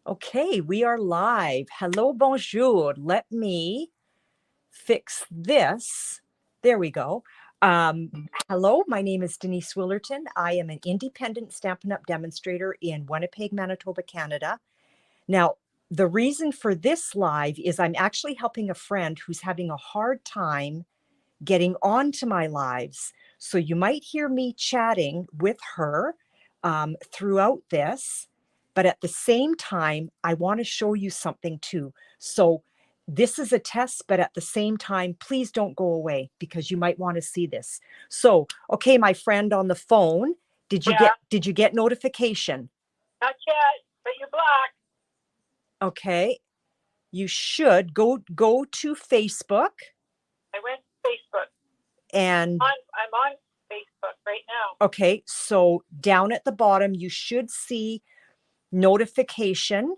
Okay, we are live. Hello, bonjour. Let me fix this. There we go. Hello, my name is Denise Willerton. I am an independent Stampin' Up! Demonstrator in Winnipeg, Manitoba, Canada. Now, the reason for this live is I'm actually helping a friend who's having a hard time getting onto my lives. So you might hear me chatting with her throughout this, but at the same time, I want to show you something too. So this is a test, but at the same time, please don't go away because you might want to see this. So, okay, my friend on the phone, did you get notification? Not yet, but you're black. Okay, you should go to Facebook. I went to Facebook. And I'm on Facebook right now. Okay, so down at the bottom, you should see notification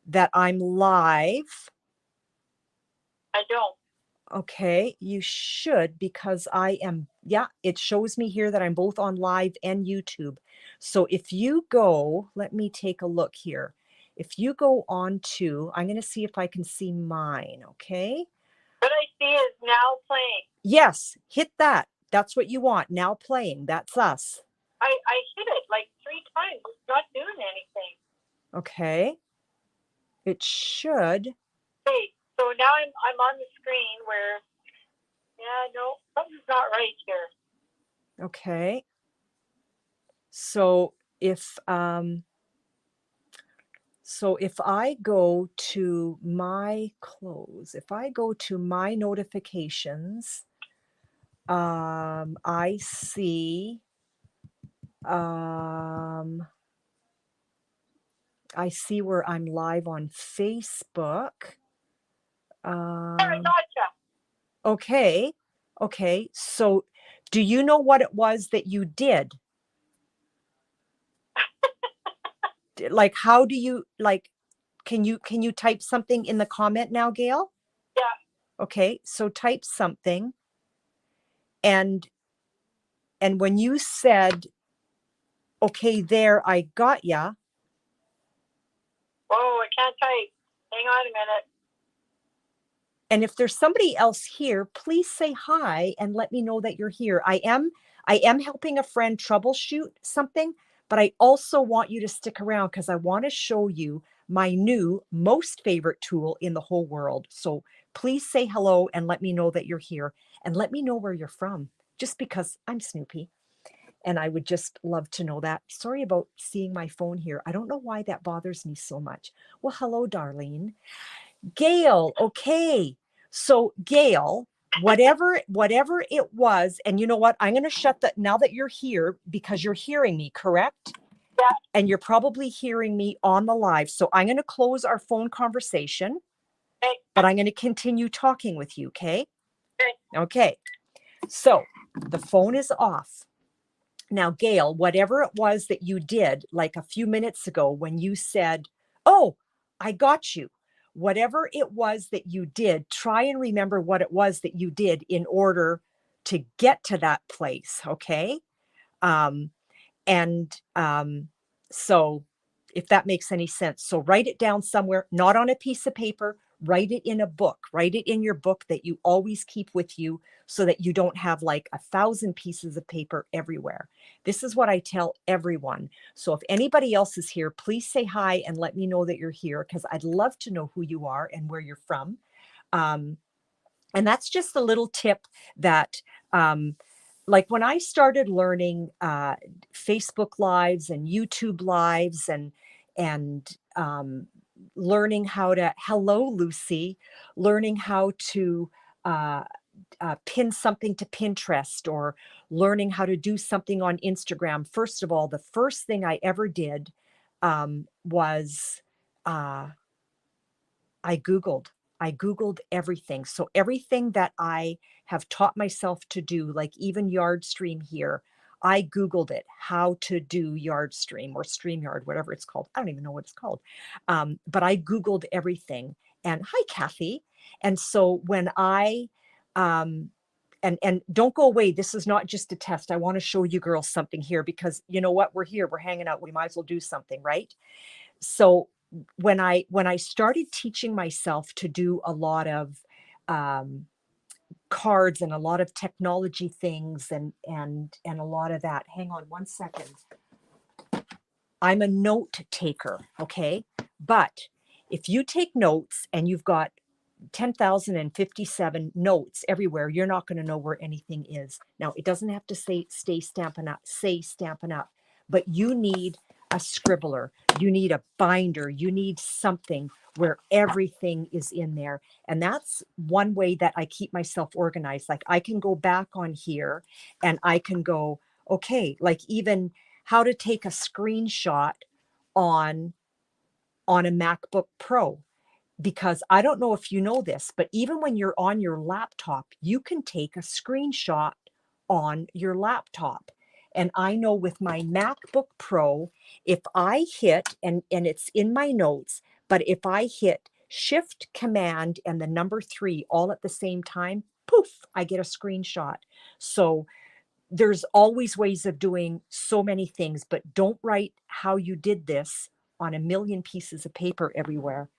that I'm live. I don't. Okay, you should because I am, yeah, it shows me here that I'm both on live and YouTube. So if you go, let me take a look here. If you go on to, I'm going to see if I can see mine, okay? What I see is now playing. Yes, hit that. That's what you want. Now playing. That's us. I hit it like 3 times. It's not doing anything. Okay. It should. Okay, so now I'm on the screen where, no, something's not right here. Okay. So if I go to my close, if I go to my notifications, I see where I'm live on Facebook. Gotcha. Okay. Okay. So do you know what it was that you did? Like, how do you, like, can you type something in the comment now, Gail? Yeah. Okay, so type something. And when you said, okay, there, I got ya. Whoa, I can't type. Hang on a minute. And if there's somebody else here, please say hi and let me know that you're here. I am helping a friend troubleshoot something, but I also want you to stick around because I want to show you my new most favorite tool in the whole world. So please say hello and let me know that you're here and let me know where you're from, just because I'm Snoopy. And I would just love to know that. Sorry about seeing my phone here. I don't know why that bothers me so much. Well, hello, Darlene. Gail, okay. So Gail, whatever it was, and you know what? I'm going to shut that now that you're here because you're hearing me, correct? Yeah. And you're probably hearing me on the live. So I'm going to close our phone conversation, okay. But I'm going to continue talking with you, okay? Okay. Okay. So the phone is off. Now, Gail, whatever it was that you did like a few minutes ago when you said, oh, I got you. Whatever it was that you did, try and remember what it was that you did in order to get to that place, okay? So if that makes any sense. So write it down somewhere, not on a piece of paper, write it in a book, write it in your book that you always keep with you so that you don't have like 1,000 pieces of paper everywhere. This is what I tell everyone. So if anybody else is here, please say hi and let me know that you're here because I'd love to know who you are and where you're from. And that's just a little tip that, like when I started learning Facebook lives and YouTube lives and learning how to, hello, Lucy, learning how to pin something to Pinterest or learning how to do something on Instagram. First of all, the first thing I ever did was I Googled everything. So everything that I have taught myself to do, like even Yardstream here, I Googled it, how to do Yardstream or StreamYard, whatever it's called. I don't even know what it's called. But I Googled everything. And hi, Kathy. And so when I, and don't go away. This is not just a test. I want to show you girls something here because you know what? We're here. We're hanging out. We might as well do something, right? So when I started teaching myself to do a lot of um, cards and a lot of technology things and a lot of that. Hang on one second. I'm a note taker, okay? But if you take notes and you've got 10,057 notes everywhere, you're not going to know where anything is. Now, it doesn't have to say Stampin' Up, say Stampin' Up, but you need a scribbler, you need a binder, you need something where everything is in there. And that's one way that I keep myself organized. Like I can go back on here and I can go, okay, like even how to take a screenshot on a MacBook Pro, because I don't know if you know this, but even when you're on your laptop, you can take a screenshot on your laptop. And I know with my MacBook Pro, if I hit, and it's in my notes, but if I hit Shift Command and the number 3 all at the same time, poof, I get a screenshot. So there's always ways of doing so many things, but don't write how you did this on a million pieces of paper everywhere.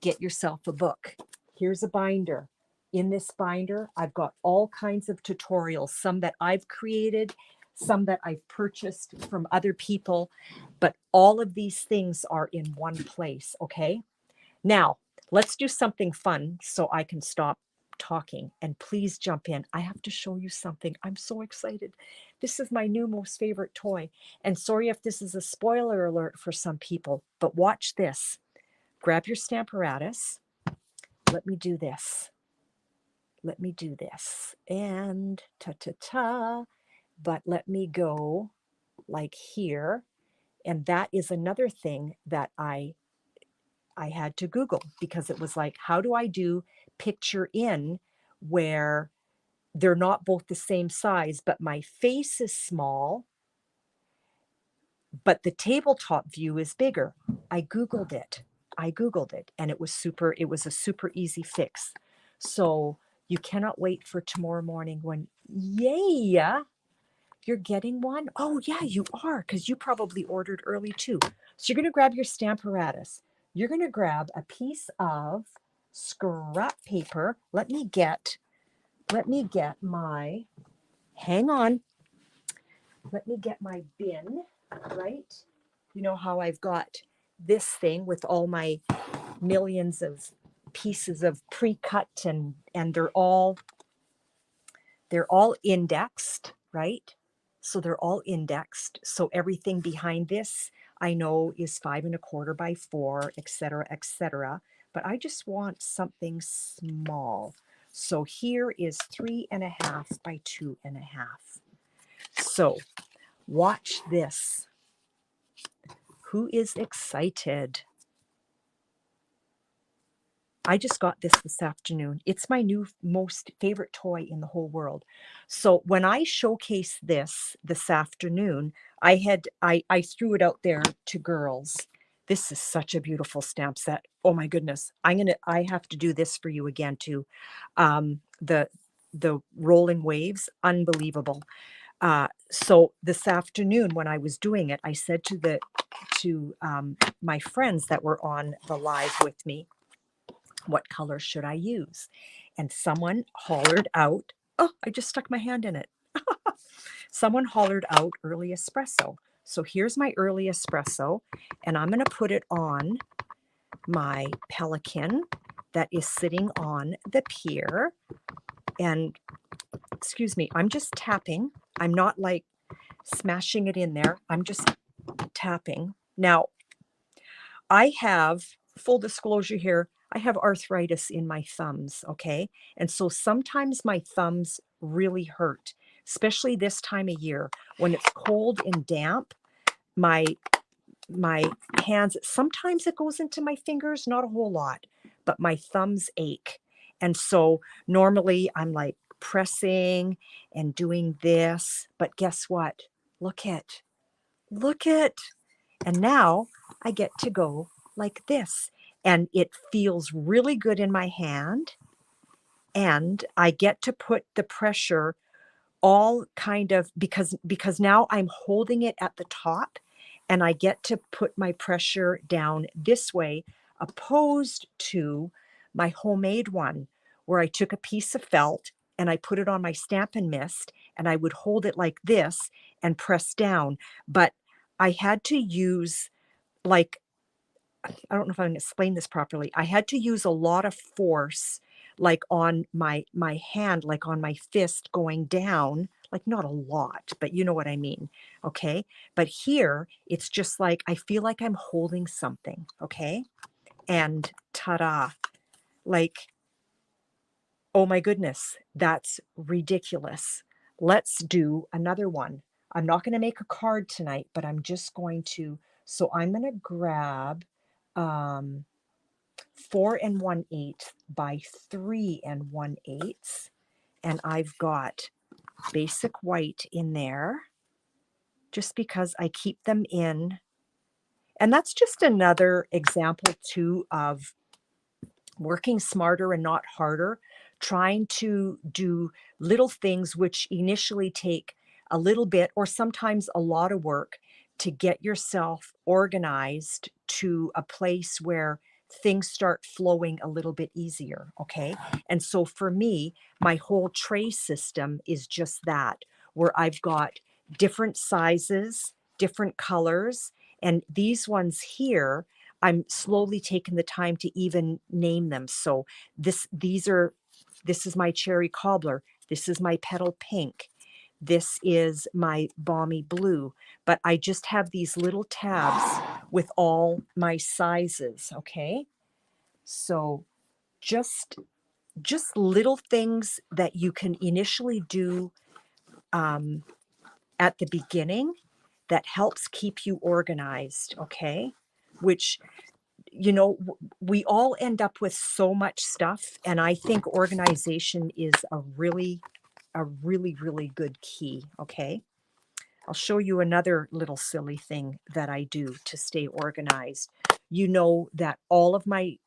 Get yourself a book. Here's a binder. In this binder, I've got all kinds of tutorials, some that I've created, some that I've purchased from other people, but all of these things are in one place, okay? Now, let's do something fun so I can stop talking, and please jump in. I have to show you something. I'm so excited. This is my new most favorite toy, and sorry if this is a spoiler alert for some people, but watch this. Grab your Stamparatus. Let me do this. Let me do this. And ta-ta-ta. But let me go like here. And that is another thing that I had to Google, because it was like, how do I do picture in where they're not both the same size, but my face is small, but the tabletop view is bigger? I Googled it. And it was a super easy fix. So you cannot wait for tomorrow morning when, yay, you're getting one. Oh yeah, you are, because you probably ordered early too. So you're going to grab your Stamparatus. You're going to grab a piece of scrap paper. Let me get my, hang on. Let me get my bin, right? You know how I've got this thing with all my millions of pieces of pre-cut, and they're all indexed, right? So they're all indexed. So everything behind this I know is 5 1/4 by 4, etc., etc. But I just want something small. So here is 3 1/2 by 2 1/2. So watch this. Who is excited? I just got this afternoon. It's my new most favorite toy in the whole world. So when I showcased this afternoon, I threw it out there to girls. This is such a beautiful stamp set. Oh my goodness. I have to do this for you again too. The rolling waves, unbelievable. So this afternoon when I was doing it, I said to my friends that were on the live with me, what color should I use? And someone hollered out, oh, I just stuck my hand in it. Someone hollered out early espresso. So here's my early espresso, and I'm going to put it on my Pelican that is sitting on the pier. And excuse me, I'm just tapping. I'm not like smashing it in there. I'm just tapping. Now, I have, full disclosure here, I have arthritis in my thumbs, okay? And so sometimes my thumbs really hurt, especially this time of year when it's cold and damp. My hands, sometimes it goes into my fingers, not a whole lot, but my thumbs ache. And so normally I'm like pressing and doing this, but guess what? Look at, and now I get to go like this, and it feels really good in my hand, and I get to put the pressure all kind of, because now I'm holding it at the top, and I get to put my pressure down this way, opposed to my homemade one, where I took a piece of felt and I put it on my Stampin' Mist and I would hold it like this and press down. But I had to use, like, I don't know if I can explain this properly. I had to use a lot of force, like on my hand, like on my fist going down, like not a lot, but you know what I mean. Okay. But here it's just like I feel like I'm holding something. Okay. And ta-da. Like, oh my goodness, that's ridiculous. Let's do another one. I'm not going to make a card tonight, but I'm just going to, so I'm going to grab um 4 1/8 by 3 1/8. And I've got basic white in there just because I keep them in. And that's just another example too of working smarter and not harder, trying to do little things which initially take a little bit or sometimes a lot of work to get yourself organized to a place where things start flowing a little bit easier. Okay. And so for me, my whole tray system is just that, where I've got different sizes, different colors, and these ones here I'm slowly taking the time to even name them. So this is my cherry cobbler. This is my petal pink. This is my balmy blue. But I just have these little tabs with all my sizes. Okay. So just little things that you can initially do at the beginning that helps keep you organized. Okay. Which we all end up with so much stuff, and I think organization is a really, really good key. Okay. I'll show you another little silly thing that I do to stay organized. You know that all of my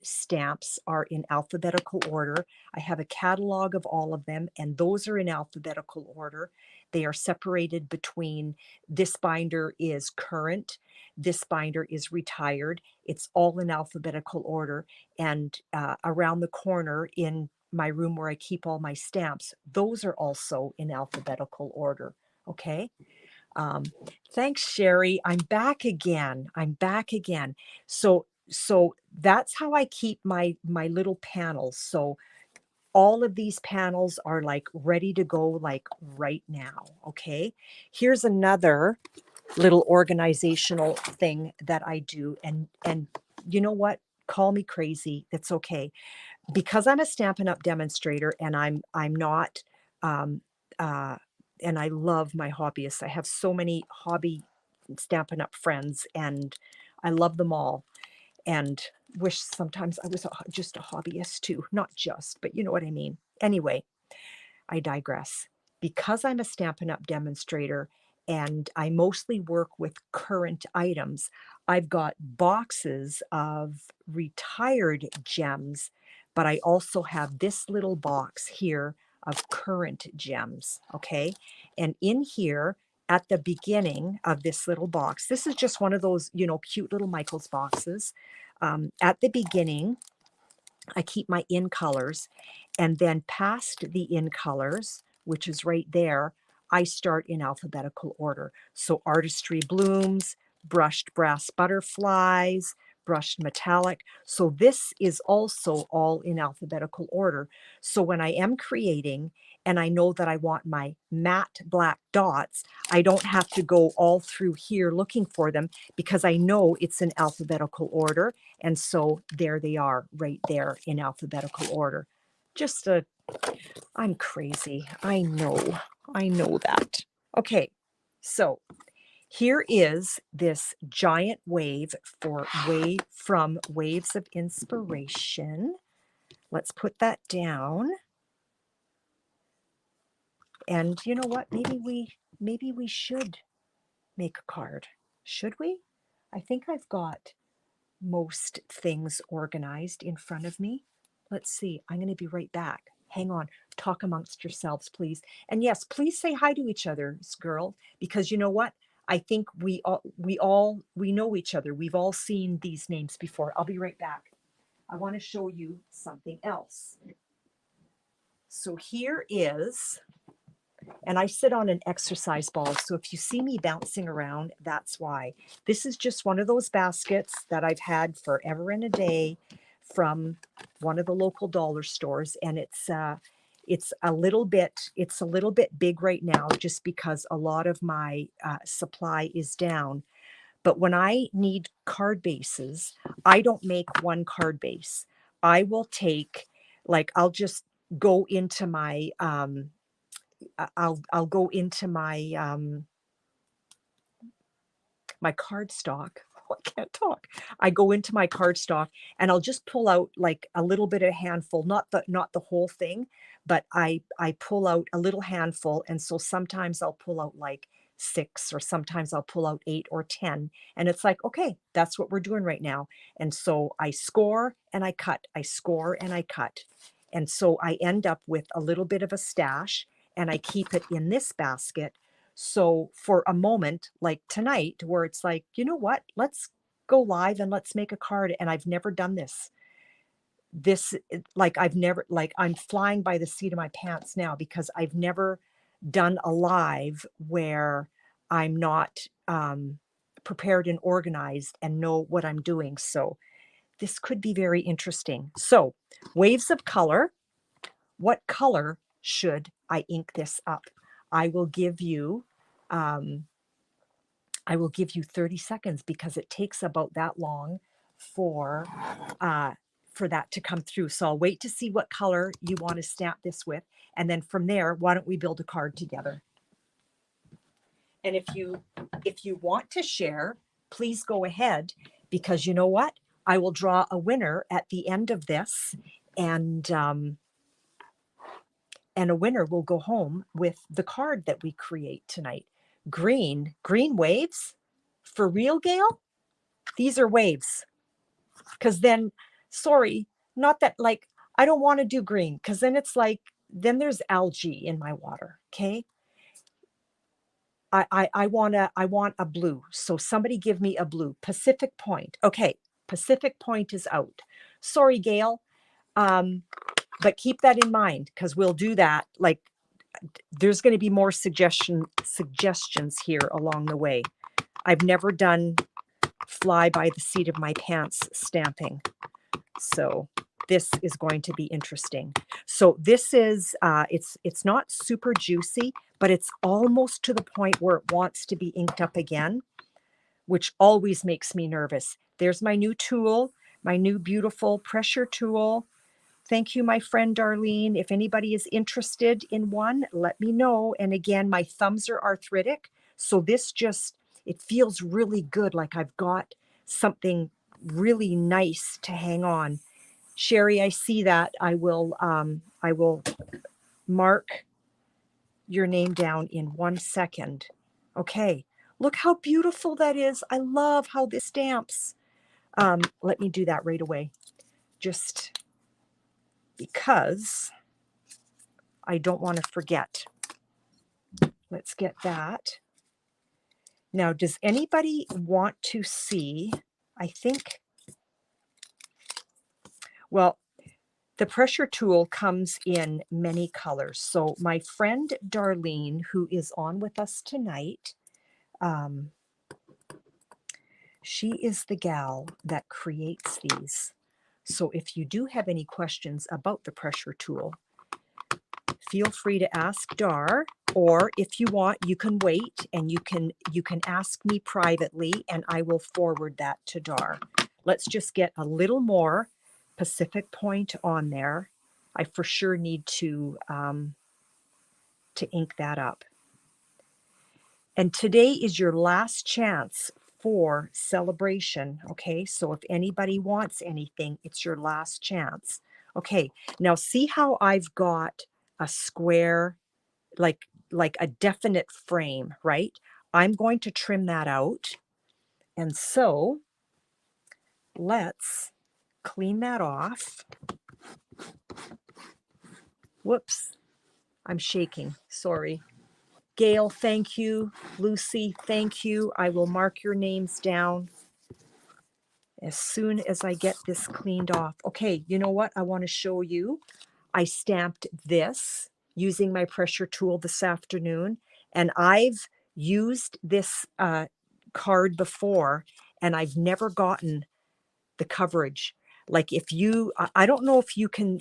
stamps are in alphabetical order. I have a catalog of all of them, and those are in alphabetical order. They are separated between this binder is current, this binder is retired. It's all in alphabetical order. And around the corner in my room where I keep all my stamps, those are also in alphabetical order. Okay. Um, Thanks, Sherry. I'm back again. So that's how I keep my little panels. So all of these panels are like ready to go like right now. Okay. Here's another little organizational thing that I do. And you know what? Call me crazy. That's okay. Because I'm a Stampin' Up! Demonstrator and I'm not um, uh, and I love my hobbyists. I have so many hobby Stampin' Up! Friends, and I love them all. And wish sometimes I was just a hobbyist too. Not just, but you know what I mean. Anyway, I digress. Because I'm a Stampin' Up! Demonstrator and I mostly work with current items, I've got boxes of retired gems, but I also have this little box here of current gems. Okay. And in here, at the beginning of this little box, this is just one of those, cute little Michael's boxes. At the beginning, I keep my in colors, and then past the in colors, which is right there, I start in alphabetical order. So artistry blooms, brushed brass butterflies, brushed metallic. So this is also all in alphabetical order. So when I am creating and I know that I want my matte black dots, I don't have to go all through here looking for them because I know it's in alphabetical order. And so there they are right there in alphabetical order. I'm crazy. I know that. Okay, so here is this giant wave from Waves of Inspiration. Let's put that down. And you know what? Maybe we should make a card. Should we? I think I've got most things organized in front of me. Let's see. I'm going to be right back. Hang on. Talk amongst yourselves, please. And yes, please say hi to each other, girl, because you know what? I think we know each other. We've all seen these names before. I'll be right back. I want to show you something else. So here is, and I sit on an exercise ball. So if you see me bouncing around, that's why. This is just one of those baskets that I've had forever and a day from one of the local dollar stores. And it's a little bit big right now just because a lot of my supply is down. But when I need card bases, I don't make one card base. I will take, like, I'll just go into my I'll go into my card stock. Oh, I can't talk. I go into my card stock and I'll just pull out like a little bit, a handful, not the whole thing, but I pull out a little handful. And so sometimes I'll pull out like 6, or sometimes I'll pull out 8 or 10. And it's like, okay, that's what we're doing right now. And so I score and I cut, I score and I cut. And so I end up with a little bit of a stash, and I keep it in this basket. So for a moment, like tonight, where it's like, you know what, let's go live and let's make a card. And I've never done this. Like I've never, like I'm flying by the seat of my pants now because I've never done a live where I'm not prepared and organized and know what I'm doing. So this could be very interesting. So waves of color. What color should I ink this up? I will give you 30 seconds because it takes about that long for that to come through. So I'll wait to see what color you want to stamp this with. And then from there, why don't we build a card together? And if you want to share, please go ahead, because you know what? I will draw a winner at the end of this, and a winner will go home with the card that we create tonight. Green waves? For real, Gail? These are waves. Because then, sorry, not that, like, I don't want to do green, because then it's like, then there's algae in my water, okay? I want a blue. So somebody give me a blue. Pacific Point. Okay, Pacific Point is out. Sorry, Gail. But keep that in mind, because we'll do that. Like, there's going to be more suggestions here along the way. I've never done fly by the seat of my pants stamping. So this is going to be interesting. So this is, it's not super juicy, but it's almost to the point where it wants to be inked up again, which always makes me nervous. There's my new tool, my new beautiful pressure tool. Thank you, my friend Darlene. If anybody is interested in one, let me know. And again, my thumbs are arthritic, so this just, it feels really good, like I've got something really nice to hang on. Sherry, I see that. I will mark your name down in 1 second. Okay, look how beautiful that is. I love how this stamps. Let me do that right away, just because I don't want to forget. Let's get that. Now, does anybody want to see, I think, well, the pressure tool comes in many colors. So my friend Darlene, who is on with us tonight, she is the gal that creates these. So if you do have any questions about the pressure tool, feel free to ask Dar, or if you want, you can wait and you can ask me privately and I will forward that to Dar. Let's just get a little more Pacific Point on there. I for sure need to ink that up. And today is your last chance for celebration, okay? So if anybody wants anything, it's your last chance. Okay, now see how I've got a square, like a definite frame, right? I'm going to trim that out. And so let's clean that off. Whoops, I'm shaking, sorry. Gail, thank you. Lucy, thank you. I will mark your names down as soon as I get this cleaned off. Okay, you know what? I want to show you. I stamped this using my pressure tool this afternoon, and I've used this card before, and I've never gotten the coverage. Like if you, I don't know if you can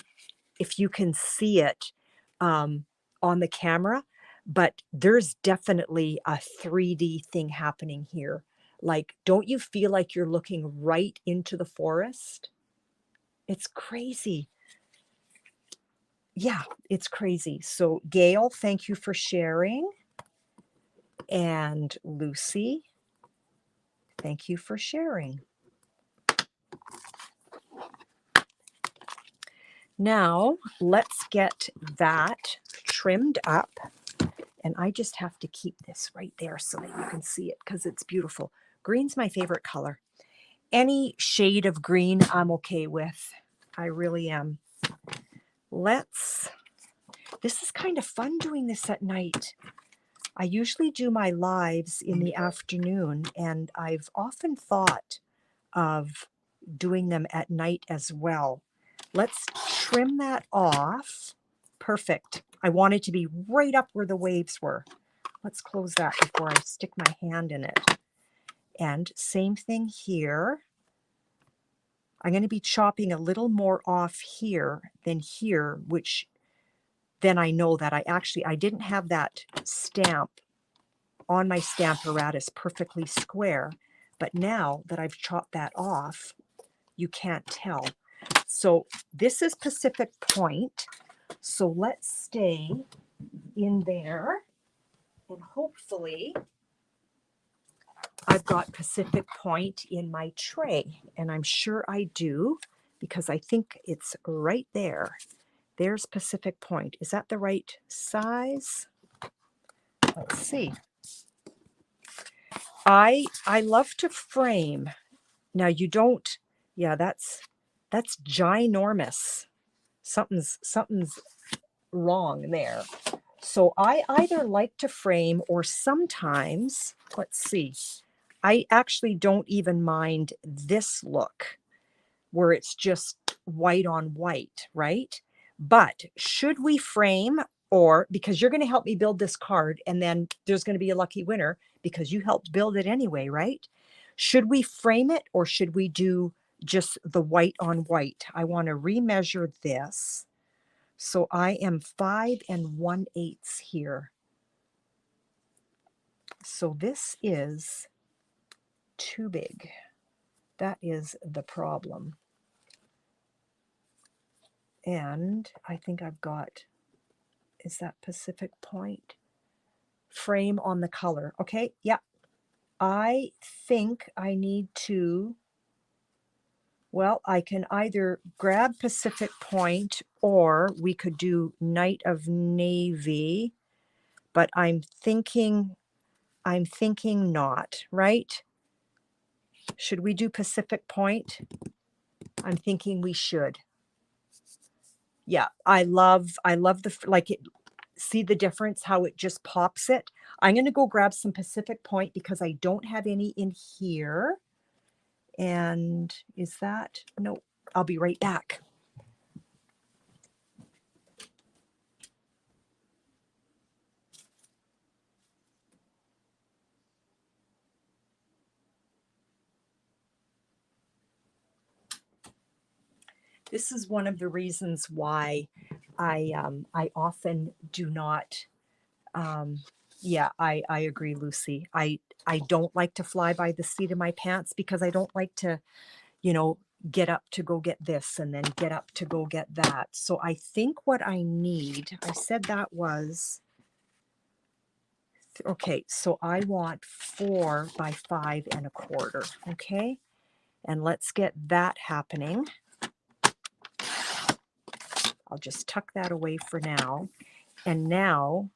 see it on the camera, but there's definitely a 3D thing happening here. Like, don't you feel like you're looking right into the forest? It's crazy. Yeah, it's crazy. So Gail, thank you for sharing. And Lucy, thank you for sharing. Now let's get that trimmed up. And I just have to keep this right there so that you can see it because it's beautiful. Green's my favorite color. Any shade of green I'm okay with. I really am. This is kind of fun doing this at night. I usually do my lives in the afternoon, and I've often thought of doing them at night as well. Let's trim that off. Perfect. I want it to be right up where the waves were. Let's close that before I stick my hand in it. And same thing here. I'm going to be chopping a little more off here than here, which then I know that I didn't have that stamp on my Stamparatus perfectly square. But now that I've chopped that off, you can't tell. So this is Pacific Point. So let's stay in there. And hopefully I've got Pacific Point in my tray. And I'm sure I do because I think it's right there. There's Pacific Point. Is that the right size? Let's see. I love to frame. Now you don't, yeah, that's ginormous. Something's wrong there. So I either like to frame or sometimes, let's see, I actually don't even mind this look where it's just white on white, right? But should we frame, or because you're going to help me build this card and then there's going to be a lucky winner because you helped build it anyway, right? Should we frame it or should we do just the white on white? I want to remeasure this. So I am 5 1/8 here. So this is too big. That is the problem. And I think I've got, is that Pacific Point? Frame on the color. Okay, yeah. I think I need to, well, I can either grab Pacific Point or we could do Night of Navy, but I'm thinking not, right? Should we do Pacific Point? I'm thinking we should. Yeah, I love the, like it, see the difference, how it just pops it. I'm going to go grab some Pacific Point because I don't have any in here. And is that, no, I'll be right back. This is one of the reasons why I often do not, yeah, I agree, Lucy. I don't like to fly by the seat of my pants because I don't like to, you know, get up to go get this and then get up to go get that. So I think what I need, I said that was, okay, so I want 4 by 5 1/4, okay? And let's get that happening. I'll just tuck that away for now. And now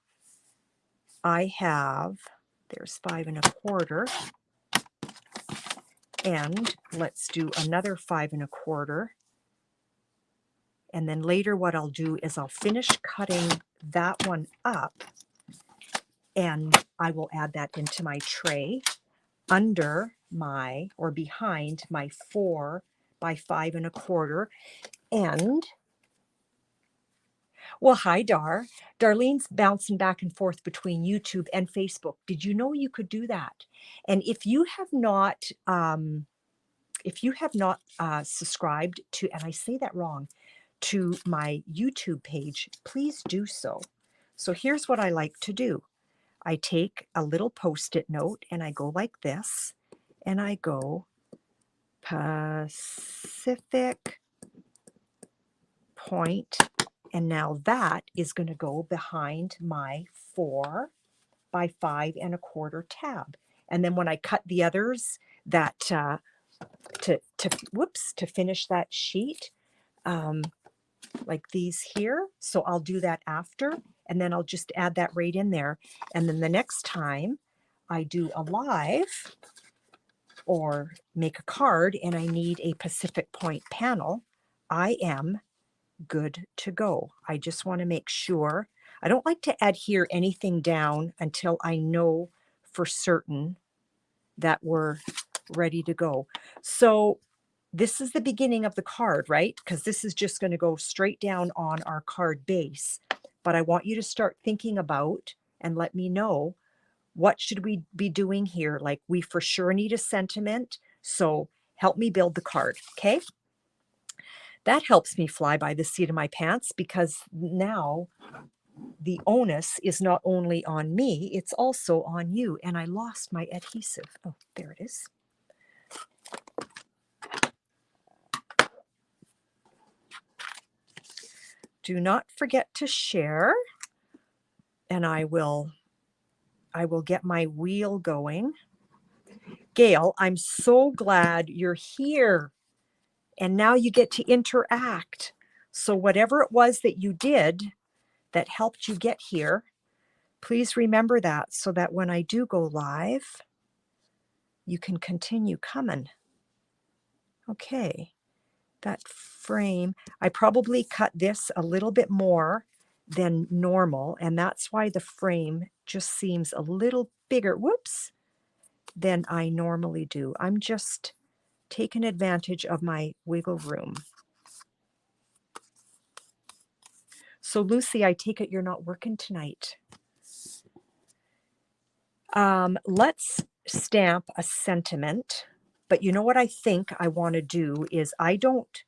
I have, there's 5 1/4. And let's do another 5 1/4. And then later what I'll do is I'll finish cutting that one up. And I will add that into my tray under my, or behind my 4 by 5 1/4. And, well, hi, Dar. Darlene's bouncing back and forth between YouTube and Facebook. Did you know you could do that? And if you have not, subscribed to, and I say that wrong, to my YouTube page, please do so. So here's what I like to do. I take a little Post-it note and I go like this, and I go Pacific Point, and now that is going to go behind my 4 by 5 1/4 tab. And then when I cut the others, that to finish that sheet, like these here. So I'll do that after, and then I'll just add that right in there. And then the next time I do a live or make a card and I need a Pacific Point panel, I am good to go. I just want to make sure. I don't like to adhere anything down until I know for certain that we're ready to go. So this is the beginning of the card, right? Because this is just going to go straight down on our card base. But I want you to start thinking about and let me know, what should we be doing here? Like, we for sure need a sentiment. So help me build the card, okay? That helps me fly by the seat of my pants, because now the onus is not only on me, it's also on you. And I lost my adhesive. Oh, there it is. Do not forget to share, and I will get my wheel going. Gail, I'm so glad you're here, and now you get to interact. So whatever it was that you did that helped you get here, please remember that, so that when I do go live, you can continue coming. Okay, that frame, I probably cut this a little bit more than normal, and that's why the frame just seems a little bigger, whoops, than I normally do. I'm just taking advantage of my wiggle room. So Lucy, I take it you're not working tonight. Let's stamp a sentiment, but you know what I think I want to do is, I don't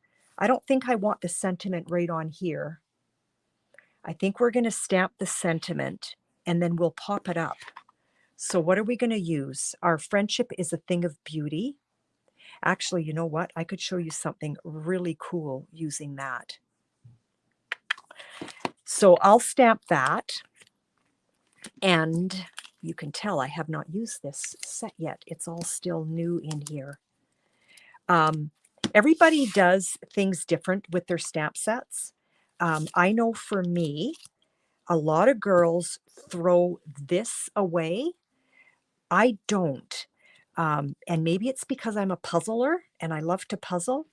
think I want the sentiment right on here. I think we're going to stamp the sentiment and then we'll pop it up. So what are we going to use? Our friendship is a thing of beauty. Actually, you know what? I could show you something really cool using that. So I'll stamp that, and you can tell I have not used this set yet. It's all still new in here. Everybody does things different with their stamp sets. I know for me, a lot of girls throw this away. I don't. And maybe it's because I'm a puzzler and I love to puzzle,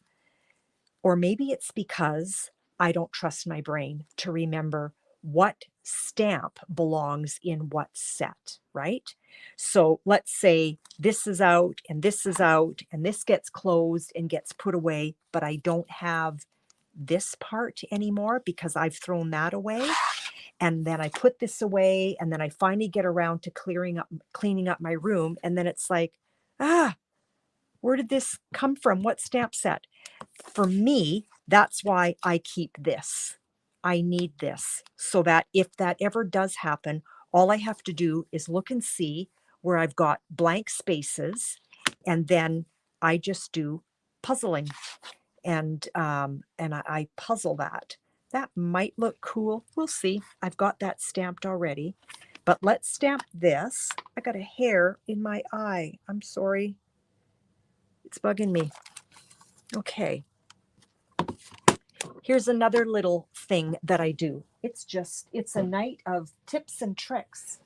or maybe it's because I don't trust my brain to remember what stamp belongs in what set, right? So let's say this is out and this is out and this gets closed and gets put away, but I don't have this part anymore because I've thrown that away. And then I put this away, and then I finally get around to cleaning up my room. And then it's like, where did this come from? What stamp set? For me, that's why I keep this. I need this, so that if that ever does happen, all I have to do is look and see where I've got blank spaces, and then I just do puzzling, and I puzzle that. That might look cool. We'll see. I've got that stamped already, but let's stamp this. I got a hair in my eye. I'm sorry. It's bugging me. Okay. Here's another little thing that I do. It's a night of tips and tricks.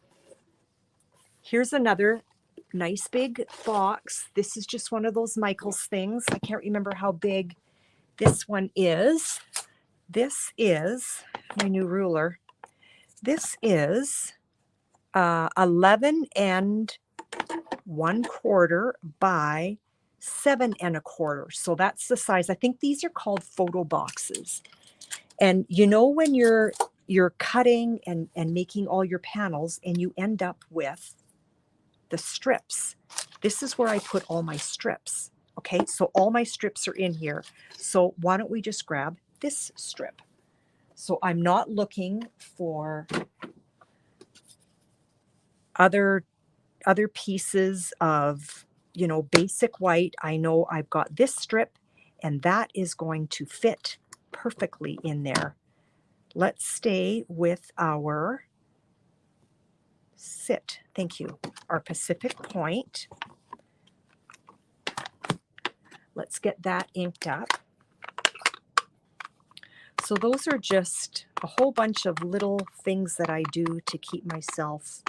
Here's another nice big box. This is just one of those Michaels things. I can't remember how big this one is. This is my new ruler. This is 11 and 1/4 by 7 and 1/4. So that's the size. I think these are called photo boxes. And you know, when you're cutting and making all your panels and you end up with the strips, this is where I put all my strips. Okay, so all my strips are in here. So why don't we just grab this strip? So I'm not looking for other pieces of, you know, basic white. I know I've got this strip and that is going to fit perfectly in there. Let's stay with our sit. Thank you. Our Pacific Point. Let's get that inked up. So those are just a whole bunch of little things that I do to keep myself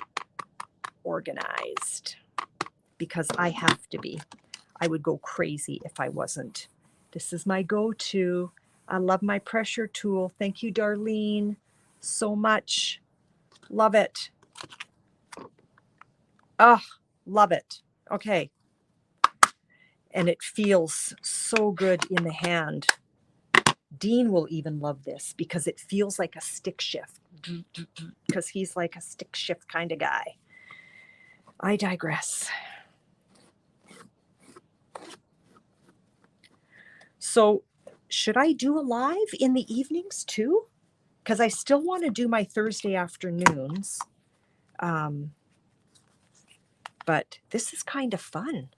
organized, because I have to be. I would go crazy if I wasn't. This is my go-to. I love my pressure tool. Thank you, Darlene, so much. Love it. Ah, love it. Okay. And it feels so good in the hand. Dean will even love this because it feels like a stick shift, because he's like a stick shift kind of guy. I digress. So should I do a live in the evenings too? Because I still want to do my Thursday afternoons. But this is kind of fun.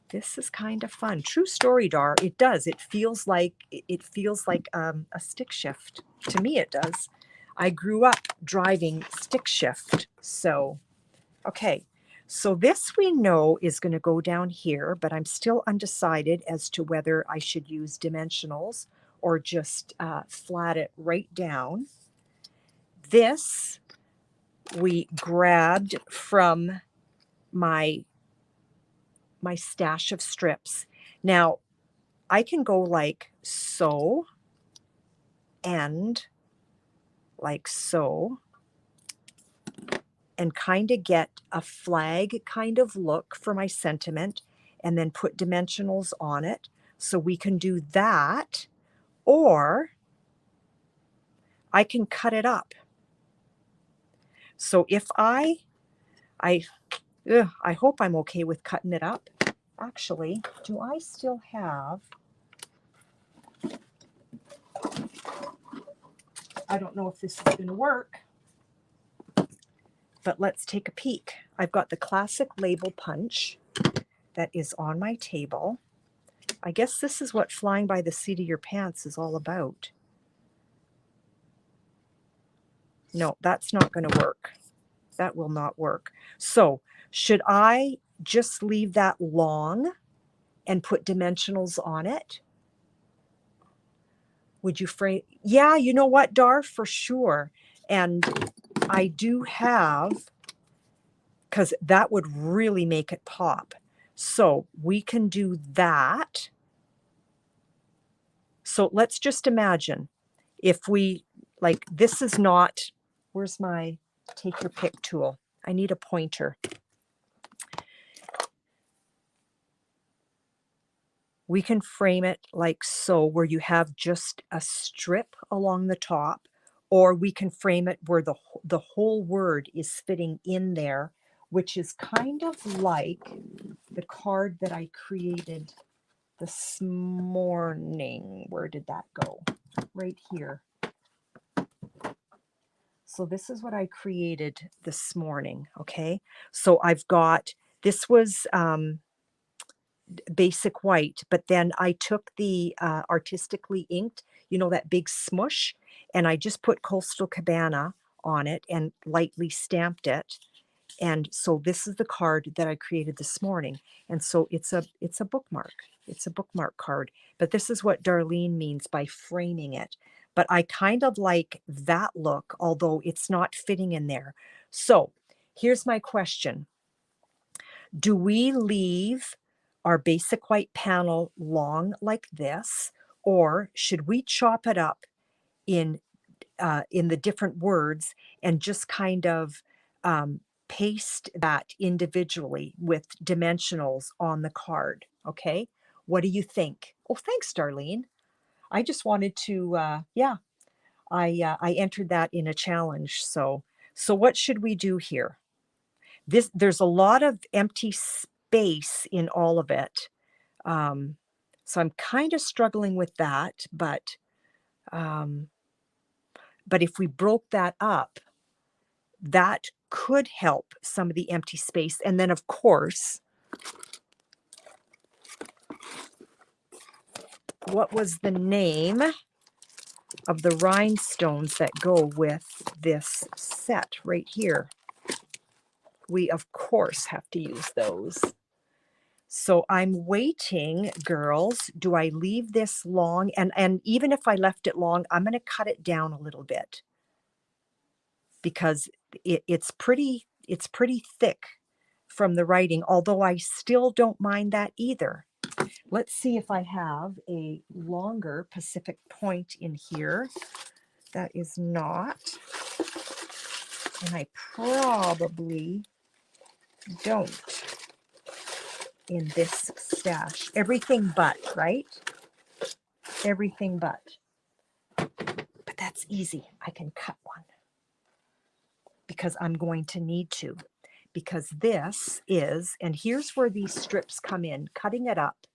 This is kind of fun. True story, Dar. It does. It feels like a stick shift. To me, it does. I grew up driving stick shift. So, okay. So this we know is going to go down here, but I'm still undecided as to whether I should use dimensionals or just flat it right down. This we grabbed from my stash of strips. Now, I can go like so and like so and kind of get a flag kind of look for my sentiment and then put dimensionals on it. So we can do that, or I can cut it up. So if I hope I'm okay with cutting it up. Actually, do I still have, I don't know if this is going to work, but let's take a peek. I've got the classic label punch that is on my table. I guess this is what flying by the seat of your pants is all about. No, that's not going to work. That will not work. So should I just leave that long and put dimensionals on it? Would you frame? Yeah, you know what, Dar, for sure. And I do have, because that would really make it pop. So we can do that. So let's just imagine if we, like, this is not, where's my take your pick tool? I need a pointer. We can frame it like so, where you have just a strip along the top, or we can frame it where the whole word is fitting in there, which is kind of like the card that I created this morning. Where did that go? Right here. So this is what I created this morning, okay? So I've got, this was basic white, but then I took the artistically inked, you know, that big smush, and I just put Coastal Cabana on it and lightly stamped it. And so this is the card that I created this morning. And so it's a bookmark. It's a bookmark card. But this is what Darlene means by framing it. But I kind of like that look, although it's not fitting in there. So here's my question. Do we leave our basic white panel long like this, or should we chop it up in in the different words and just kind of paste that individually with dimensionals on the card. Okay. What do you think? Oh, thanks, Darlene. I just wanted to, yeah, I entered that in a challenge. So what should we do here? There's a lot of empty space in all of it. So I'm kind of struggling with that, but if we broke that up, that could help some of the empty space. And then, of course, what was the name of the rhinestones that go with this set right here? We, of course, have to use those. So I'm waiting, girls. Do I leave this long? And even if I left it long, I'm going to cut it down a little bit because it's pretty thick from the writing, although I still don't mind that either. Let's see if I have a longer Pacific Point in here. That is not. And I probably don't in this stash. Everything but, right? Everything but. But that's easy. I can cut one because I'm going to need to. Because this is, and here's where these strips come in, cutting it up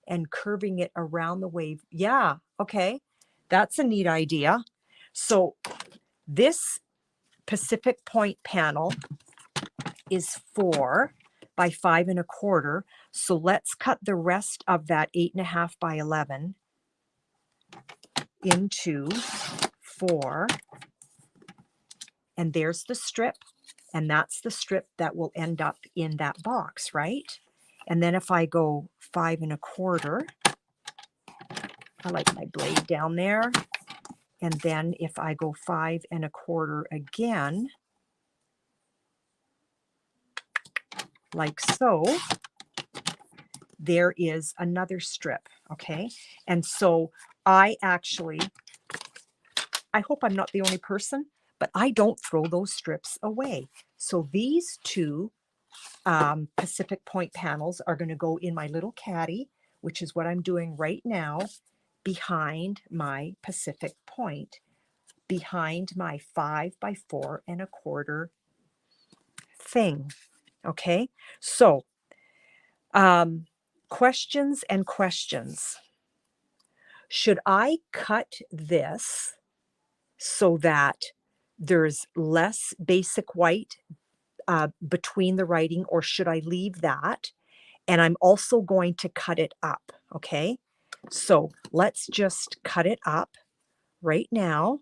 and curving it around the wave. Yeah, okay. That's a neat idea. So this Pacific Point panel is 4 by 5 1/4. So let's cut the rest of that 8 1/2 by 11 into 4. And there's the strip. And that's the strip that will end up in that box, right? And then if I go 5 1/4, I like my blade down there. And then if I go 5 1/4 again, like so, there is another strip, okay? And so I hope I'm not the only person, but I don't throw those strips away. So these two Pacific Point panels are going to go in my little caddy, which is what I'm doing right now, behind my Pacific Point, behind my 5 by 4 1/4 thing. Okay, so questions and questions. Should I cut this so that there's less basic white between the writing, or should I leave that? And I'm also going to cut it up, okay? So let's just cut it up right now.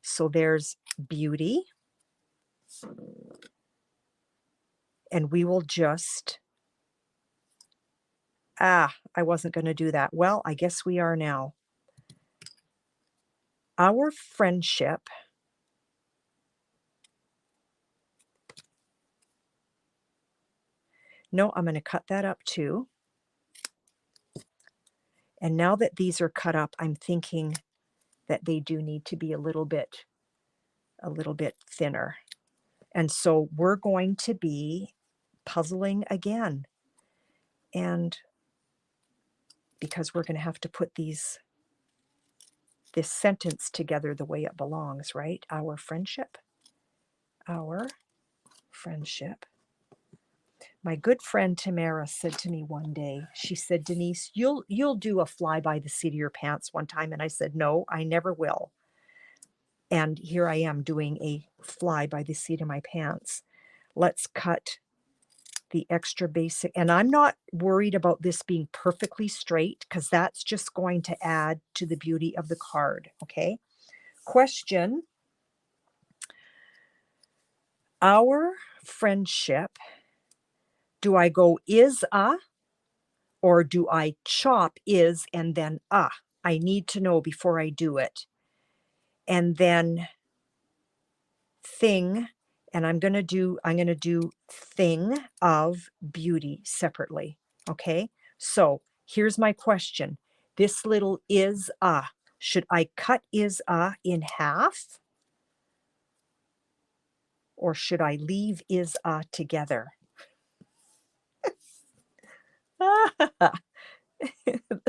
So there's beauty. And we will just, I wasn't going to do that. Well, I guess we are now. Our friendship. No, I'm going to cut that up too. And now that these are cut up, I'm thinking that they do need to be a little bit thinner. And so we're going to be puzzling again. And because we're going to have to put this sentence together the way it belongs, right? Our friendship. Our friendship. My good friend Tamara said to me one day, she said, Denise, you'll do a fly by the seat of your pants one time. And I said, no, I never will. And here I am doing a fly by the seat of my pants. Let's cut the extra basic. And I'm not worried about this being perfectly straight because that's just going to add to the beauty of the card. Okay. Question. Our friendship, do I go is a, or do I chop is and then a? I need to know before I do it. And then thing, and I'm going to do thing of beauty separately. Okay. So here's my question. This little is a, Should I cut is a in half? Or should I leave is a together? That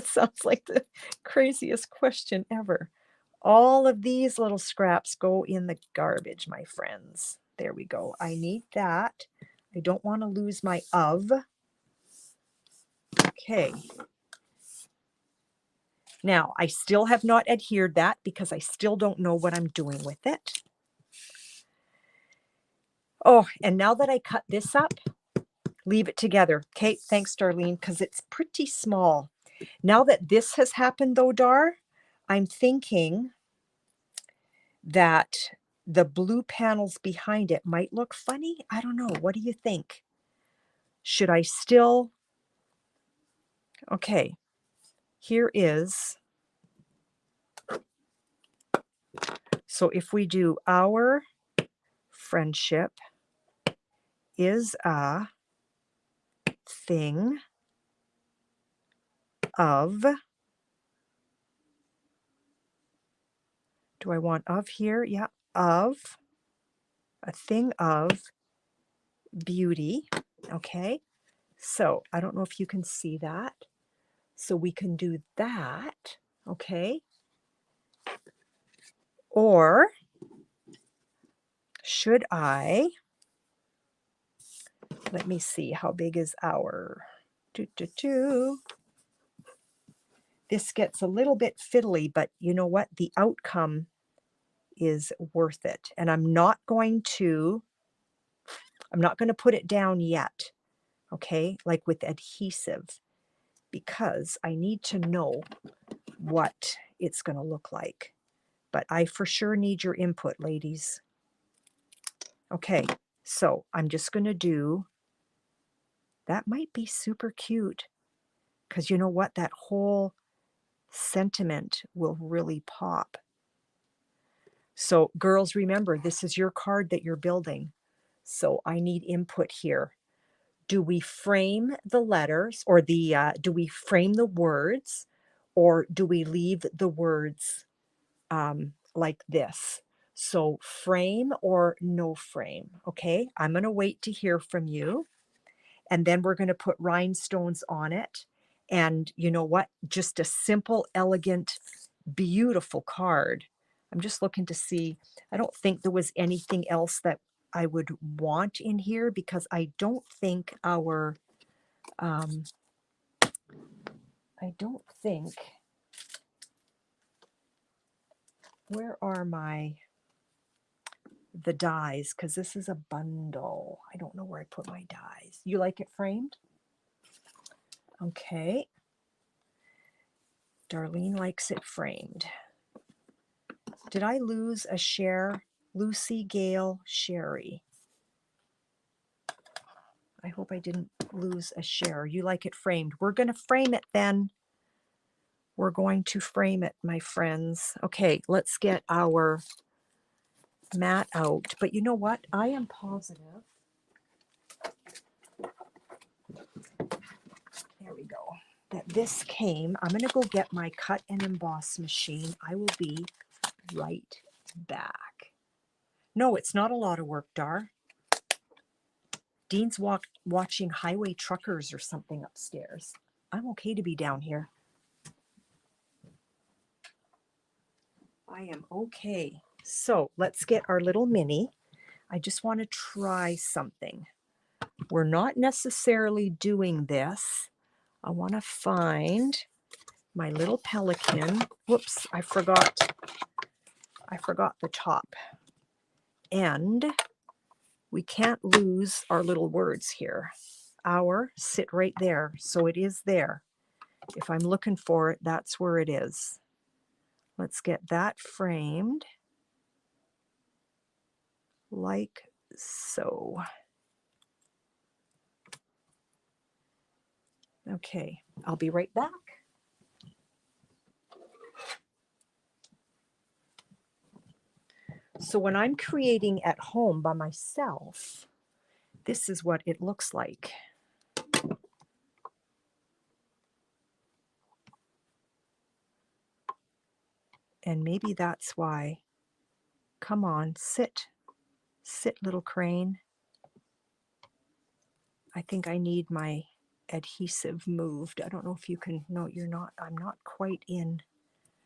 sounds like the craziest question ever. All of these little scraps go in the garbage, my friends. There we go. I need that. I don't want to lose my of. Okay. Now, I still have not adhered that because I still don't know what I'm doing with it. Oh, and now that I cut this up, leave it together. Okay, thanks, Darlene, because it's pretty small. Now that this has happened, though, Dar, I'm thinking that the blue panels behind it might look funny. I don't know. What do you think? Should I still? Okay, here is. So if we do our friendship is a thing of, do I want of here? Yeah, of, a thing of beauty. Okay, so I don't know if you can see that. So we can do that, okay? Or should I, let me see, how big is our, This gets a little bit fiddly, but you know what? The outcome is worth it. And I'm not going to put it down yet, okay? Like with adhesive, because I need to know what it's going to look like. But I for sure need your input, ladies. Okay, so I'm just going to do, that might be super cute, because you know what? That whole sentiment will really pop. So girls, remember, this is your card that you're building. So I need input here. Do we frame the letters, or do we frame the words, or do we leave the words like this? So frame or no frame, okay? I'm going to wait to hear from you. And then we're going to put rhinestones on it. And you know what? Just a simple, elegant, beautiful card. I'm just looking to see. I don't think there was anything else that I would want in here, because I don't think our, where are the dies? Because this is a bundle. I don't know where I put my dies. You like it framed? Okay. Darlene likes it framed. Did I lose a share? Lucy, Gail, Sherry. I hope I didn't lose a share. You like it framed. We're going to frame it then. We're going to frame it, my friends. Okay, let's get our mat out. But you know what? I am positive. There we go. That this came. I'm going to go get my cut and emboss machine. I will be right back. No, it's not a lot of work, Dar. Dean's watching Highway Truckers or something upstairs. I'm okay to be down here. I am okay. So let's get our little mini. I just want to try something. We're not necessarily doing this. I want to find my little pelican. Whoops, I forgot the top. And we can't lose our little words here. Our, sit right there. So it is there. If I'm looking for it, that's where it is. Let's get that framed like so. Okay, I'll be right back. So when I'm creating at home by myself, this is what it looks like. And maybe that's why. Come on, sit. Sit, little crane. I think I need my adhesive moved. I don't know if you can, no, you're not, I'm not quite in.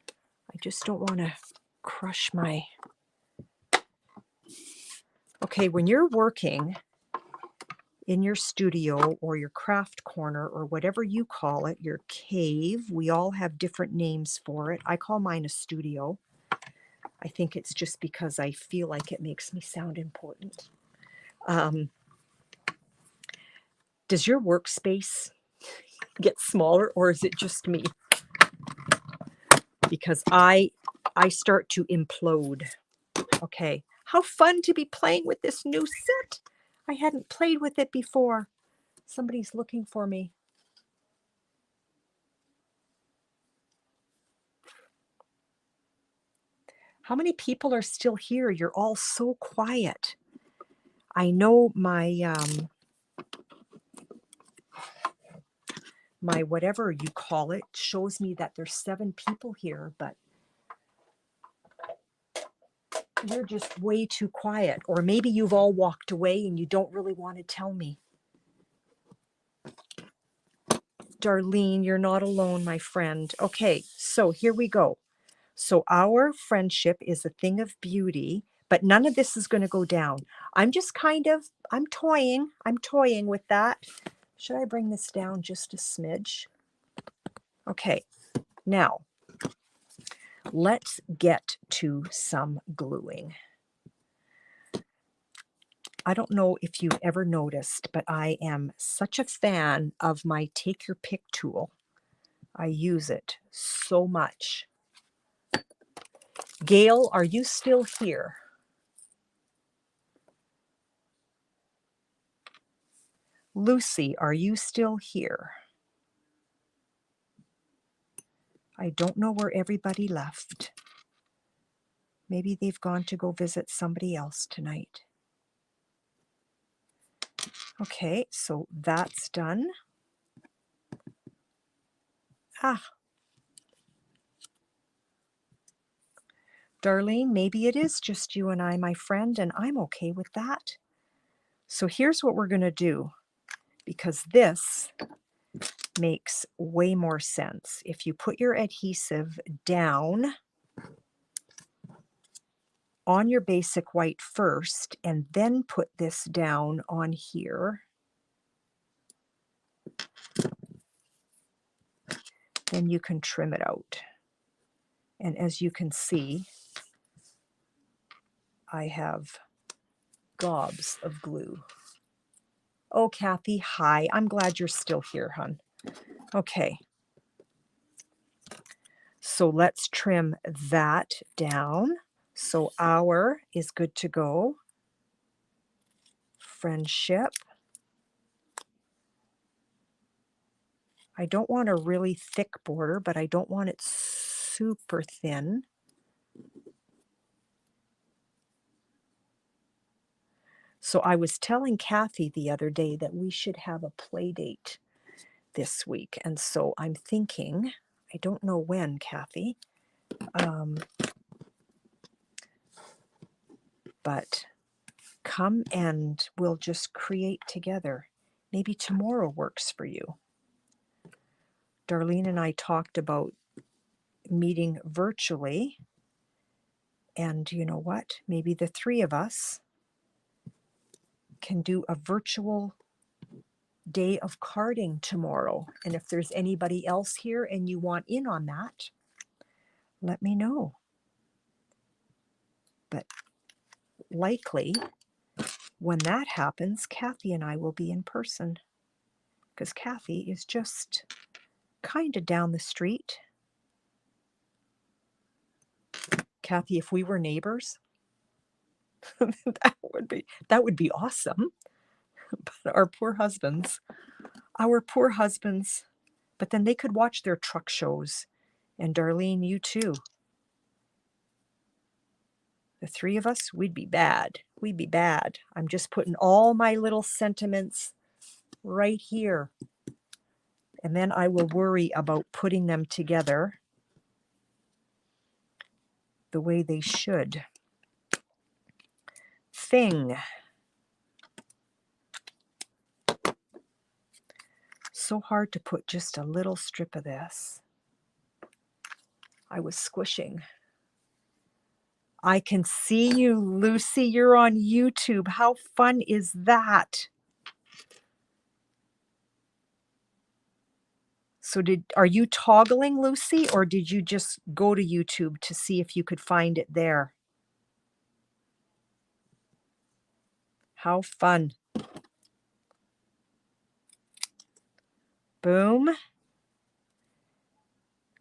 I just don't want to crush my, okay, when you're working in your studio or your craft corner or whatever you call it, your cave, we all have different names for it. I call mine a studio. I think it's just because I feel like it makes me sound important. Does your workspace get smaller or is it just me? Because I start to implode. Okay, how fun to be playing with this new set. I hadn't played with it before. Somebody's looking for me. How many people are still here? You're all so quiet. I know my my whatever you call it shows me that there's 7 people here, but you're just way too quiet. Or maybe you've all walked away and you don't really want to tell me. Darlene, you're not alone, my friend. Okay, so here we go. So our friendship is a thing of beauty, but none of this is going to go down. I'm just I'm toying with that. Should I bring this down just a smidge? Okay, now let's get to some gluing. I don't know if you've ever noticed, but I am such a fan of my Take Your Pick tool. I use it so much. Gail, are you still here? Lucy, are you still here? I don't know where everybody left. Maybe they've gone to go visit somebody else tonight. Okay, so that's done. Darlene, maybe it is just you and I, my friend, and I'm okay with that. So here's what we're going to do, because this makes way more sense. If you put your adhesive down on your basic white first and then put this down on here, then you can trim it out. And as you can see, I have gobs of glue. Oh, Kathy, hi. I'm glad you're still here, hon. Okay. So let's trim that down. So our is good to go. Friendship. I don't want a really thick border, but I don't want it super thin. So I was telling Kathy the other day that we should have a play date this week. And so I'm thinking, I don't know when, Kathy, but come and we'll just create together. Maybe tomorrow works for you. Darlene and I talked about meeting virtually. And you know what? Maybe the 3 of us can do a virtual day of carding tomorrow. And if there's anybody else here and you want in on that, let me know. But likely, when that happens, Kathy and I will be in person, because Kathy is just kind of down the street. Kathy, if we were neighbors, that would be awesome. But our poor husbands, but then they could watch their truck shows. And Darlene, you too. The 3 of us, we'd be bad. We'd be bad. I'm just putting all my little sentiments right here. And then I will worry about putting them together. the way they should. Thing. So hard to put just a little strip of this. I was squishing. I can see you, Lucy. You're on YouTube. How fun is that? So are you toggling, Lucy, or did you just go to YouTube to see if you could find it there? How fun. Boom.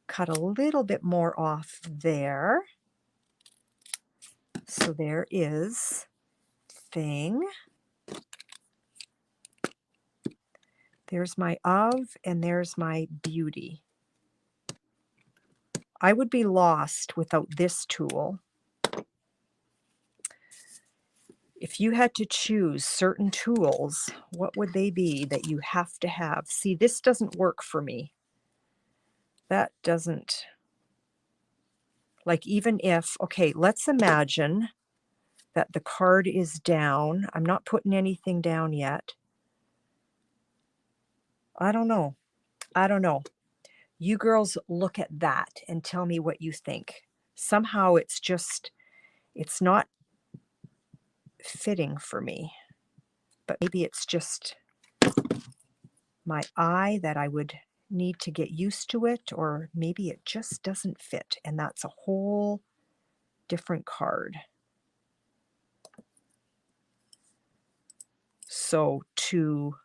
Cut a little bit more off there. So there is thing. There's my of, and there's my beauty. I would be lost without this tool. If you had to choose certain tools, what would they be that you have to have? See, this doesn't work for me. That doesn't, like, even if, okay, let's imagine that the card is down. I'm not putting anything down yet. I don't know. I don't know. You girls look at that and tell me what you think. Somehow it's not fitting for me. But maybe it's just my eye that I would need to get used to it, or maybe it just doesn't fit, and that's a whole different card. So to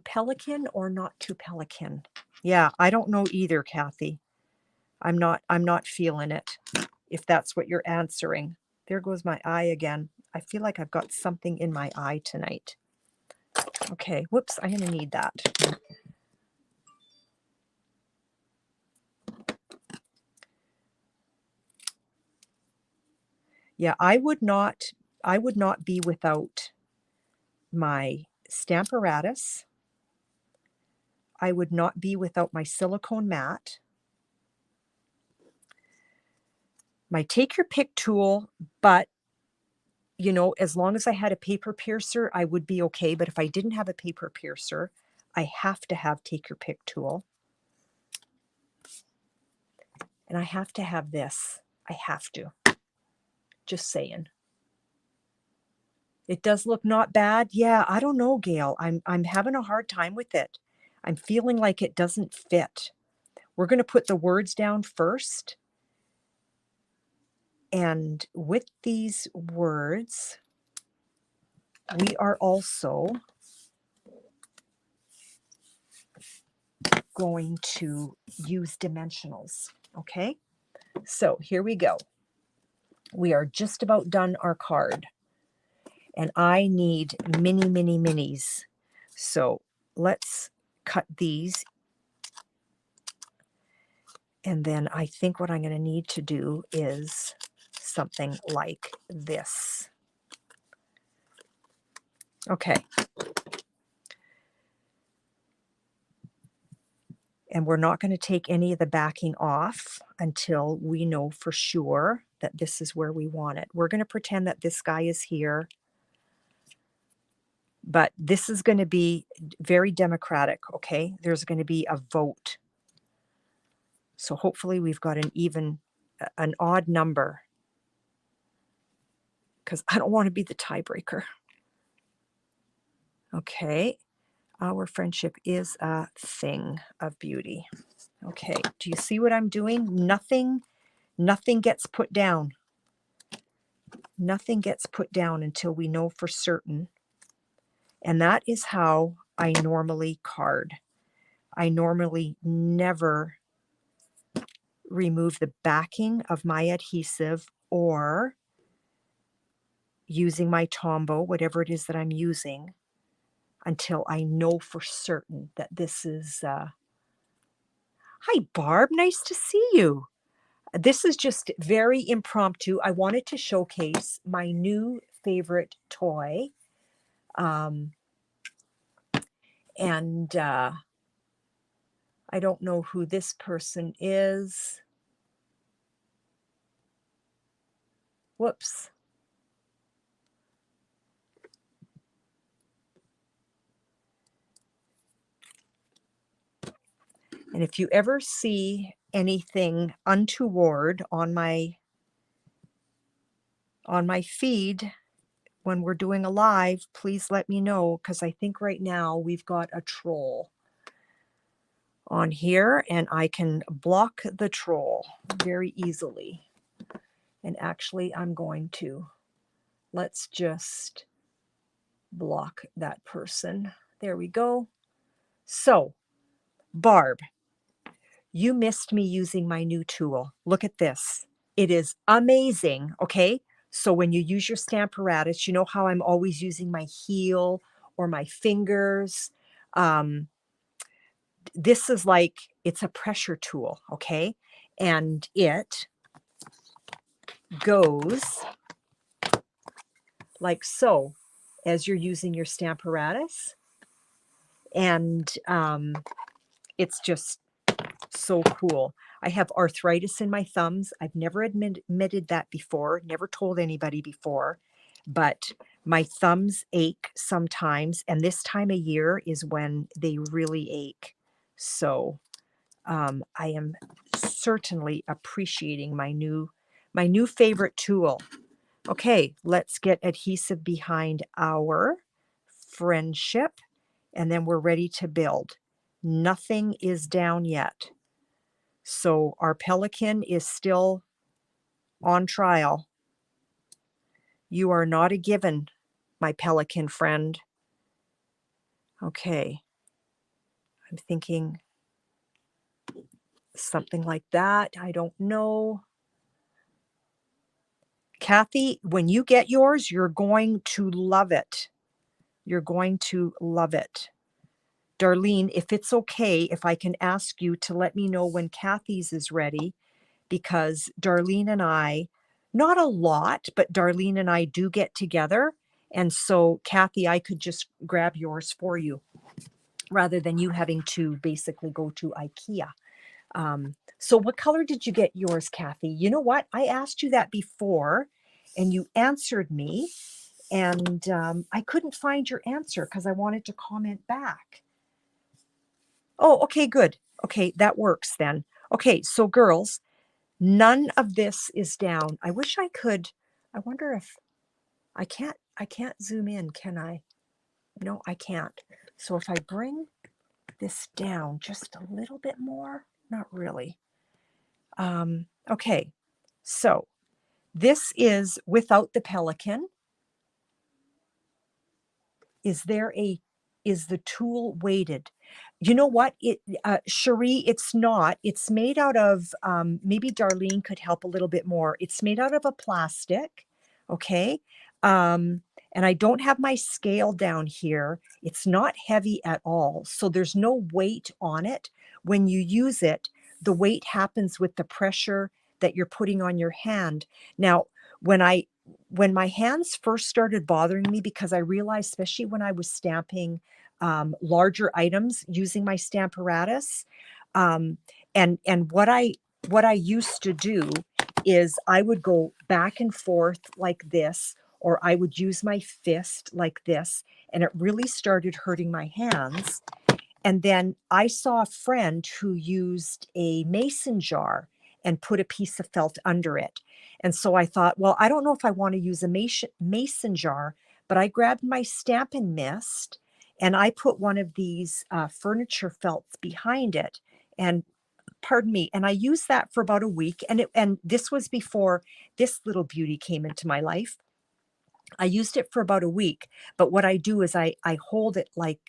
pelican or not to pelican? Yeah, I don't know either, Kathy. I'm not feeling it, if that's what you're answering. There goes my eye again. I feel like I've got something in my eye tonight. Okay, whoops, I'm gonna need that. Yeah, I would not be without my Stamparatus. I would not be without my silicone mat. My take your pick tool, but you know, as long as I had a paper piercer, I would be okay. But if I didn't have a paper piercer, I have to have take your pick tool. And I have to have this. I have to. Just saying. It does look not bad. Yeah, I don't know, Gail. I'm having a hard time with it. I'm feeling like it doesn't fit. We're going to put the words down first. And with these words, we are also going to use dimensionals. Okay, so here we go. We are just about done our card. And I need mini, mini, minis. So let's cut these. And then I think what I'm going to need to do is something like this. Okay. And we're not going to take any of the backing off until we know for sure that this is where we want it. We're going to pretend that this guy is here. But this is going to be very democratic, okay? There's going to be a vote. So hopefully we've got an odd number, because I don't want to be the tiebreaker. Okay, our friendship is a thing of beauty. Okay, do you see what I'm doing? Nothing gets put down. Nothing gets put down until we know for certain. And that is how I normally card. I normally never remove the backing of my adhesive or using my Tombow, whatever it is that I'm using, until I know for certain that this is... Hi, Barb. Nice to see you. This is just very impromptu. I wanted to showcase my new favorite toy. And I don't know who this person is. Whoops. And if you ever see anything untoward on my feed when we're doing a live, please let me know, because I think right now we've got a troll on here and I can block the troll very easily. And actually I'm going to, let's just block that person. There we go. So, Barb, you missed me using my new tool. Look at this. It is amazing, okay? So when you use your Stamparatus, you know how I'm always using my heel or my fingers. This is like, it's a pressure tool, okay? And it goes like so as you're using your Stamparatus. And it's just so cool. I have arthritis in my thumbs. I've never admitted that before, never told anybody before, but my thumbs ache sometimes. And this time of year is when they really ache. So I am certainly appreciating my new favorite tool. Okay, let's get adhesive behind our friendship, and then we're ready to build. Nothing is down yet. So our pelican is still on trial. You are not a given, my pelican friend. Okay, I'm thinking something like that. I don't know. Kathy, when you get yours, you're going to love it. You're going to love it. Darlene, if it's okay, if I can ask you to let me know when Kathy's is ready, because Darlene and I, not a lot, but Darlene and I do get together. And so, Kathy, I could just grab yours for you rather than you having to basically go to IKEA. So what color did you get yours, Kathy? You know what? I asked you that before and you answered me, and I couldn't find your answer because I wanted to comment back. Oh, okay, good. Okay, that works then. Okay, so girls, none of this is down. I wish I could. I wonder if I can't zoom in, can I? No, I can't. So if I bring this down just a little bit more, not really. Okay, so this is without the pelican. Is the tool weighted? You know what, Cherie, it's not. It's made out of, maybe Darlene could help a little bit more. It's made out of a plastic, okay? And I don't have my scale down here. It's not heavy at all, so there's no weight on it. When you use it, the weight happens with the pressure that you're putting on your hand. Now, when my hands first started bothering me, because I realized, especially when I was stamping larger items using my Stamparatus, and what I used to do is I would go back and forth like this, or I would use my fist like this, and it really started hurting my hands. And then I saw a friend who used a mason jar and put a piece of felt under it. And so I thought, well, I don't know if I want to use a mason jar, but I grabbed my Stampin' Mist and I put one of these furniture felts behind it. And pardon me, and I used that for about a week. And this was before this little beauty came into my life. I used it for about a week, but what I do is I hold it like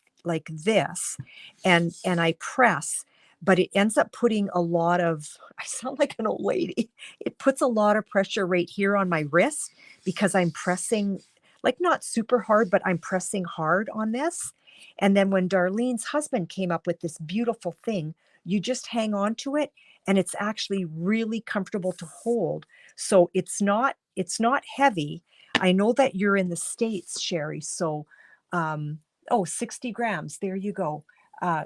this, and I press, but it ends up putting a lot of, I sound like an old lady. It puts a lot of pressure right here on my wrist because I'm pressing, like, not super hard, but I'm pressing hard on this. And then when Darlene's husband came up with this beautiful thing, you just hang on to it and it's actually really comfortable to hold. So it's not heavy. I know that you're in the States, Sherry. So, oh, 60 grams. There you go.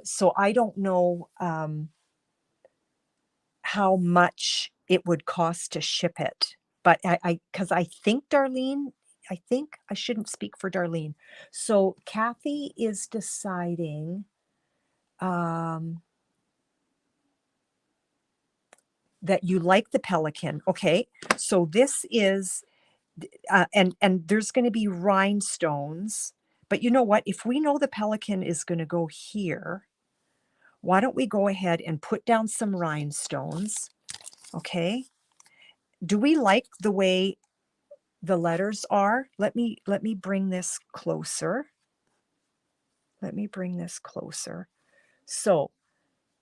So I don't know how much it would cost to ship it. but because I think Darlene, I think I shouldn't speak for Darlene. So Kathy is deciding that you like the pelican. Okay, so this is, and there's going to be rhinestones. But you know what? If we know the pelican is going to go here, why don't we go ahead and put down some rhinestones? Okay. Do we like the way the letters are? Let me bring this closer. Let me bring this closer. So,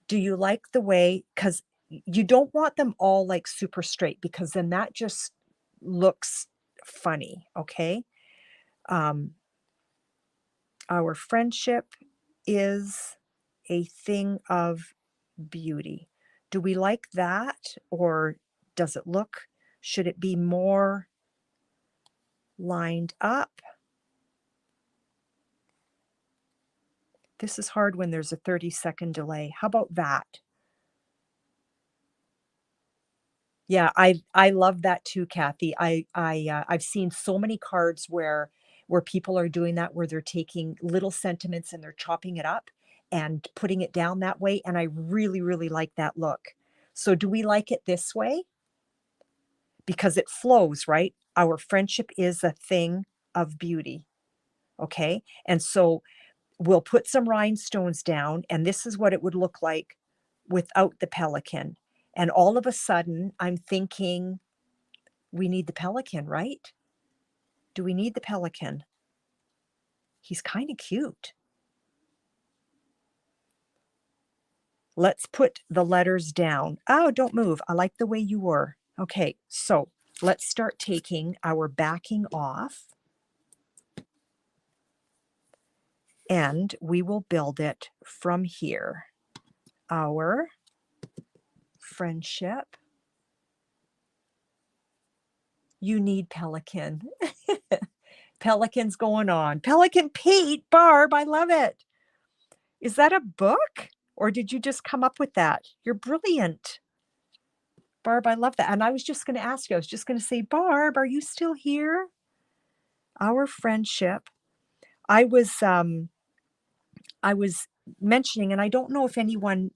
do you like the way, because you don't want them all like super straight, because then that just looks funny, okay? Our friendship is a thing of beauty. Do we like that, or does it look, should it be more lined up? This is hard when there's a 30-second delay. How about that? Yeah, I love that too, Kathy. I've seen so many cards where people are doing that, where they're taking little sentiments and they're chopping it up and putting it down that way, and I really, really like that look. So do we like it this way? Because it flows, right? Our friendship is a thing of beauty. Okay? And so we'll put some rhinestones down, and this is what it would look like without the pelican. And all of a sudden, I'm thinking, we need the pelican, right? Do we need the pelican? He's kind of cute. Let's put the letters down. Oh, don't move. I like the way you were. Okay, so let's start taking our backing off, and we will build it from here. Our friendship. You need pelican. Pelicans going on. Pelican Pete, Barb, I love it. Is that a book? Or did you just come up with that? You're brilliant. Barb, I love that. And I was just going to ask you, I was just going to say, Barb, are you still here? Our friendship. I was mentioning, and I don't know if anyone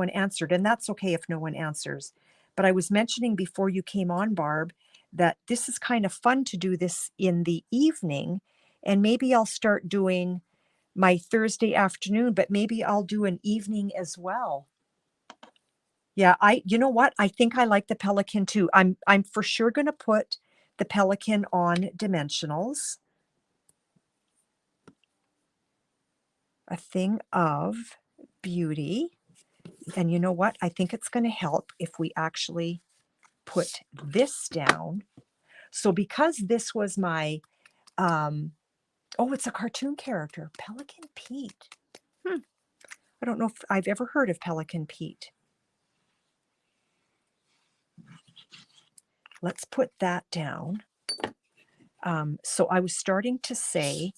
answered, and that's okay if no one answers. But I was mentioning before you came on, Barb, that this is kind of fun to do this in the evening, and maybe I'll start doing my Thursday afternoon, but maybe I'll do an evening as well. Yeah, you know what? I think I like the pelican too. I'm for sure going to put the pelican on dimensionals. A thing of beauty. And you know what? I think it's going to help if we actually put this down. So because this was my, oh, it's a cartoon character, Pelican Pete. I don't know if I've ever heard of Pelican Pete. Let's put that down. So I was starting to say,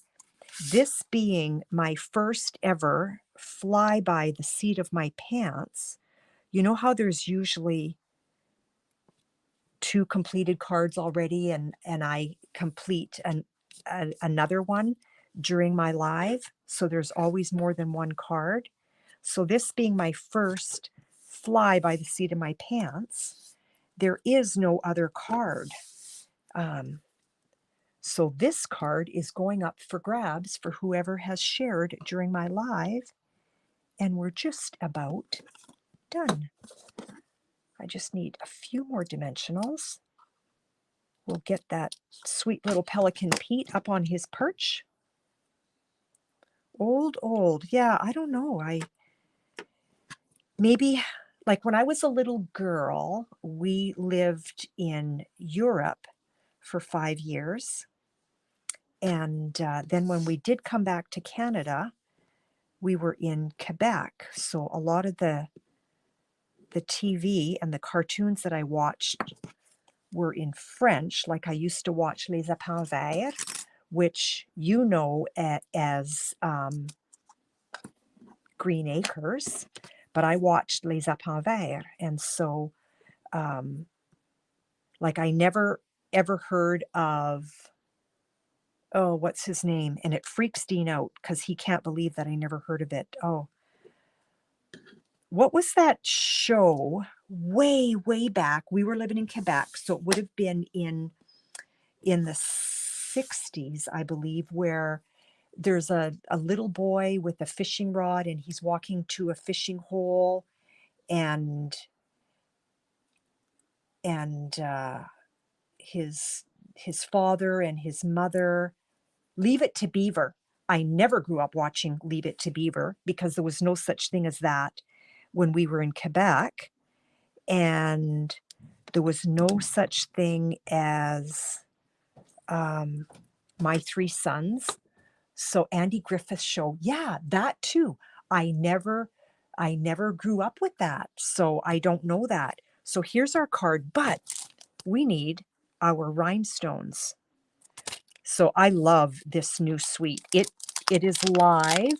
this being my first ever fly by the seat of my pants, you know how there's usually 2 completed cards already, and I complete another one during my live, so there's always more than one card. So this being my first fly by the seat of my pants, there is no other card. So this card is going up for grabs for whoever has shared during my live, and we're just about done. I just need a few more dimensionals. We'll get that sweet little Pelican Pete up on his perch. Old. Yeah, I don't know. Maybe like when I was a little girl, we lived in Europe for 5 years. And then when we did come back to Canada, we were in Quebec. So a lot of the TV and the cartoons that I watched were in French. Like I used to watch Les Apens Verts, which you know as Green Acres, but I watched Les Apens Verts. And so Like I never ever heard of, oh, what's his name? And it freaks Dean out because he can't believe that I never heard of it. Oh, what was that show way, way back? We were living in Quebec, so it would have been in the 60s, I believe, where there's a little boy with a fishing rod and he's walking to a fishing hole and and his his father and his mother. Leave It to Beaver. I never grew up watching Leave It to Beaver because there was no such thing as that when we were in Quebec. And there was no such thing as um, My Three Sons. So Andy Griffith's show, yeah, that too. I never, I never grew up with that, so I don't know that. So here's our card, but we need our rhinestones. So I love this new suite. It is live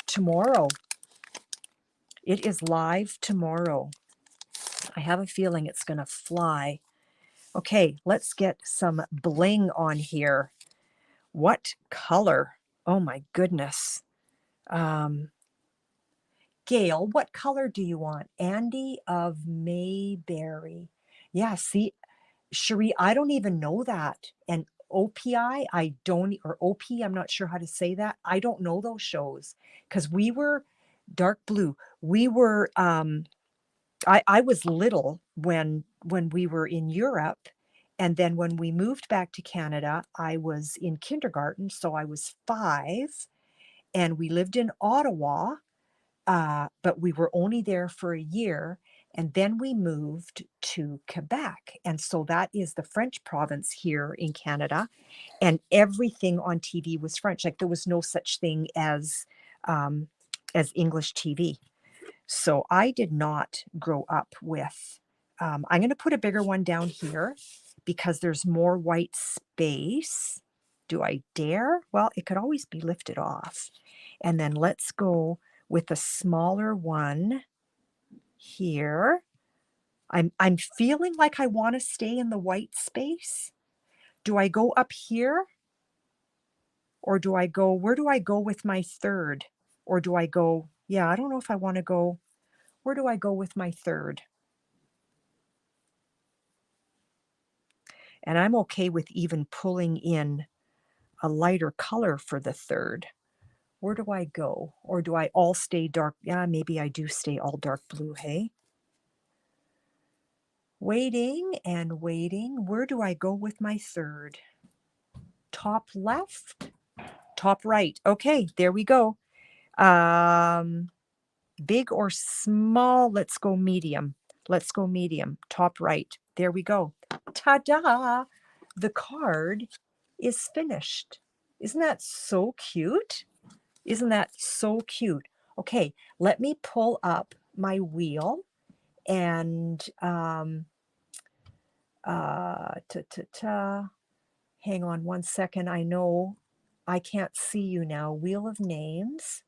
tomorrow. It is live tomorrow. I have a feeling it's going to fly. Okay, let's get some bling on here. What color? Oh my goodness. Gail, what color do you want? Andy of Mayberry. Yeah, see, Cherie, I don't even know that. And OPI, I don't, or OP, I'm not sure how to say that. I don't know those shows because we were dark blue. We were, I was little when we were in Europe. And then when we moved back to Canada, I was in kindergarten. So I was 5 and we lived in Ottawa, but we were only there for a year. And then we moved to Quebec. And so that is the French province here in Canada. And everything on TV was French. Like there was no such thing um, as English TV. So I did not grow up with, I'm going to put a bigger one down here because there's more white space. Do I dare? Well, it could always be lifted off. And then let's go with a smaller one here. I'm feeling like I want to stay in the white space. Do I go up here? Or do I go, where do I go with my third? Or do I go, yeah, I don't know if I want to go, where do I go with my third? And I'm okay with even pulling in a lighter color for the third. Where do I go? Or do I all stay dark? Yeah, maybe I do stay all dark blue, hey? Waiting and waiting. Where do I go with my third? Top left, top right. Okay, there we go. Big or small? Let's go medium. Let's go medium. Top right. There we go. Ta-da! The card is finished. Isn't that so cute? Isn't that so cute? Okay, let me pull up my wheel and hang on one second. I know I can't see you now. Wheel of names.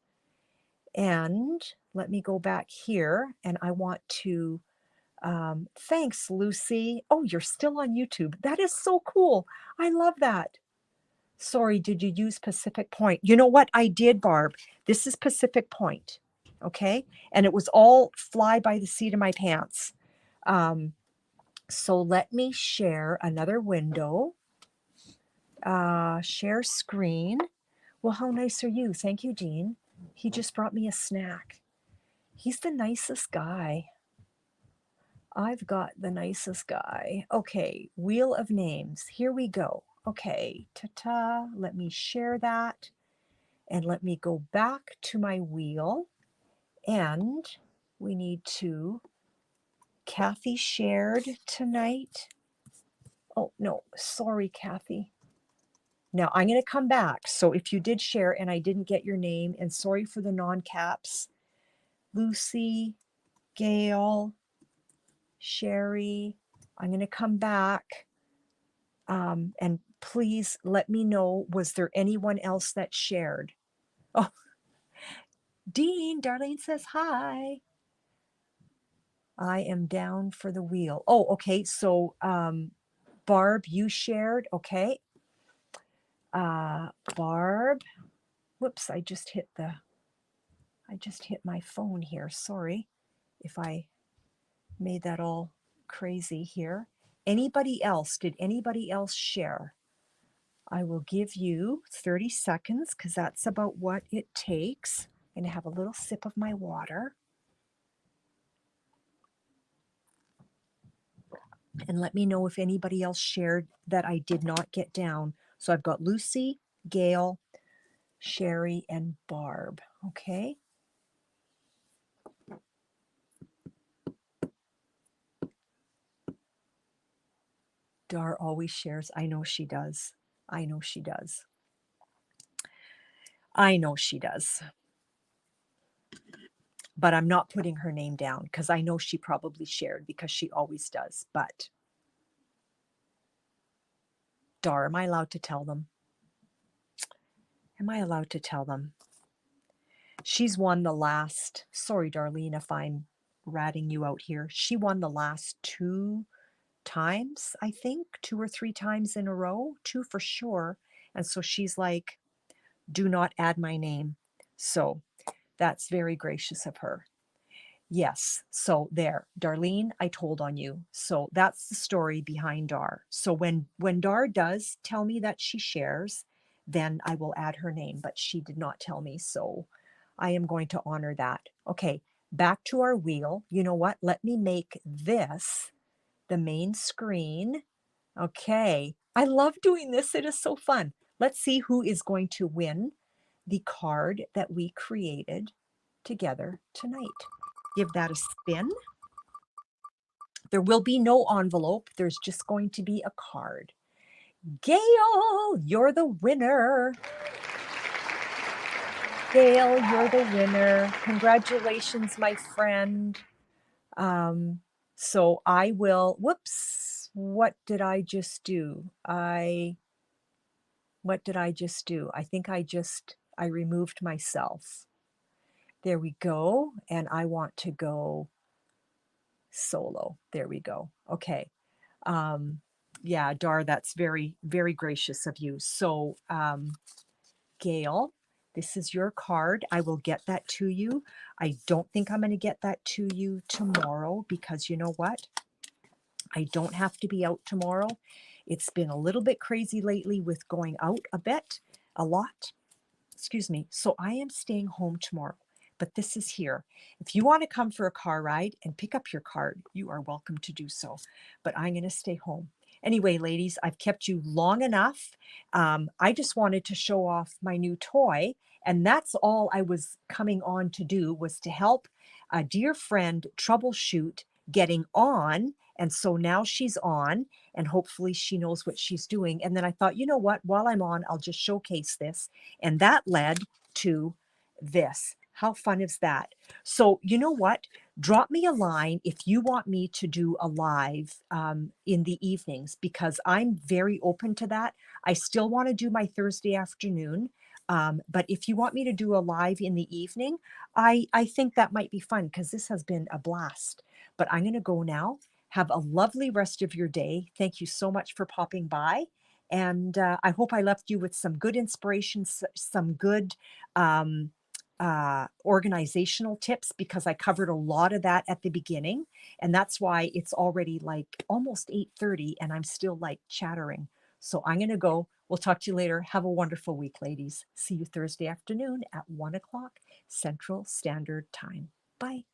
And let me go back here and I want to, thanks, Lucy. Oh, you're still on YouTube. That is so cool. I love that. Sorry, did you use Pacific Point? You know what? I did, Barb. This is Pacific Point. Okay. And it was all fly by the seat of my pants. So let me share another window. Share screen. Well, how nice are you? Thank you, Dean. He just brought me a snack. He's the nicest guy. I've got the nicest guy. Okay, wheel of names. Here we go. Okay, ta-ta. Let me share that. And let me go back to my wheel. And we need to, Kathy shared tonight. Oh, no, sorry, Kathy. Now I'm going to come back. So if you did share and I didn't get your name, and sorry for the non-caps, Lucy, Gail, Sherry, I'm going to come back. And please let me know, was there anyone else that shared? Oh, Dean, Darlene says hi. I am down for the wheel. Oh, okay. So, Barb, you shared. Okay. Barb, whoops, I just hit my phone here. Sorry if I made that all crazy here. Anybody else? Did anybody else share? I will give you 30 seconds because that's about what it takes. I'm going to have a little sip of my water. And let me know if anybody else shared that I did not get down. So I've got Lucy, Gail, Sherry, and Barb. Okay. Dar always shares. I know she does. I know she does. I know she does. But I'm not putting her name down because I know she probably shared because she always does. But Dar, am I allowed to tell them? Am I allowed to tell them? She's won the last, sorry, Darlene, if I'm ratting you out here. She won the last 2 times, I think, 2 or 3 times in a row, 2 for sure. And so she's like, do not add my name. So that's very gracious of her. Yes, so there, Darlene, I told on you. So that's the story behind Dar. So when Dar does tell me that she shares, then I will add her name, but she did not tell me, so I am going to honor that. Okay, back to our wheel. You know what? Let me make this the main screen. Okay, I love doing this. It is so fun. Let's see who is going to win the card that we created together tonight. Give that a spin. There will be no envelope. There's just going to be a card. Gail, you're the winner. Gail, you're the winner. Congratulations, my friend. So I will, whoops, what did I just do? What did I just do? I think I removed myself. There we go. And I want to go solo. There we go. Okay. Yeah, Dar, that's very, very gracious of you. So, Gail, this is your card. I will get that to you. I don't think I'm going to get that to you tomorrow because you know what? I don't have to be out tomorrow. It's been a little bit crazy lately with going out a lot. Excuse me. So I am staying home tomorrow, but this is here. If you want to come for a car ride and pick up your card, you are welcome to do so, but I'm going to stay home. Anyway, ladies, I've kept you long enough. I just wanted to show off my new toy, and that's all I was coming on to do, was to help a dear friend troubleshoot getting on. And so now she's on, and hopefully she knows what she's doing. And then I thought, you know what, while I'm on, I'll just showcase this. And that led to this. How fun is that? So you know what? Drop me a line if you want me to do a live in the evenings, because I'm very open to that. I still want to do my Thursday afternoon. But if you want me to do a live in the evening, I think that might be fun because this has been a blast. But I'm going to go now. Have a lovely rest of your day. Thank you so much for popping by. And I hope I left you with some good inspiration, some good organizational tips, because I covered a lot of that at the beginning. And that's why it's already like almost 8:30 and I'm still like chattering. So I'm going to go. We'll talk to you later. Have a wonderful week, ladies. See you Thursday afternoon at 1 o'clock Central Standard Time. Bye.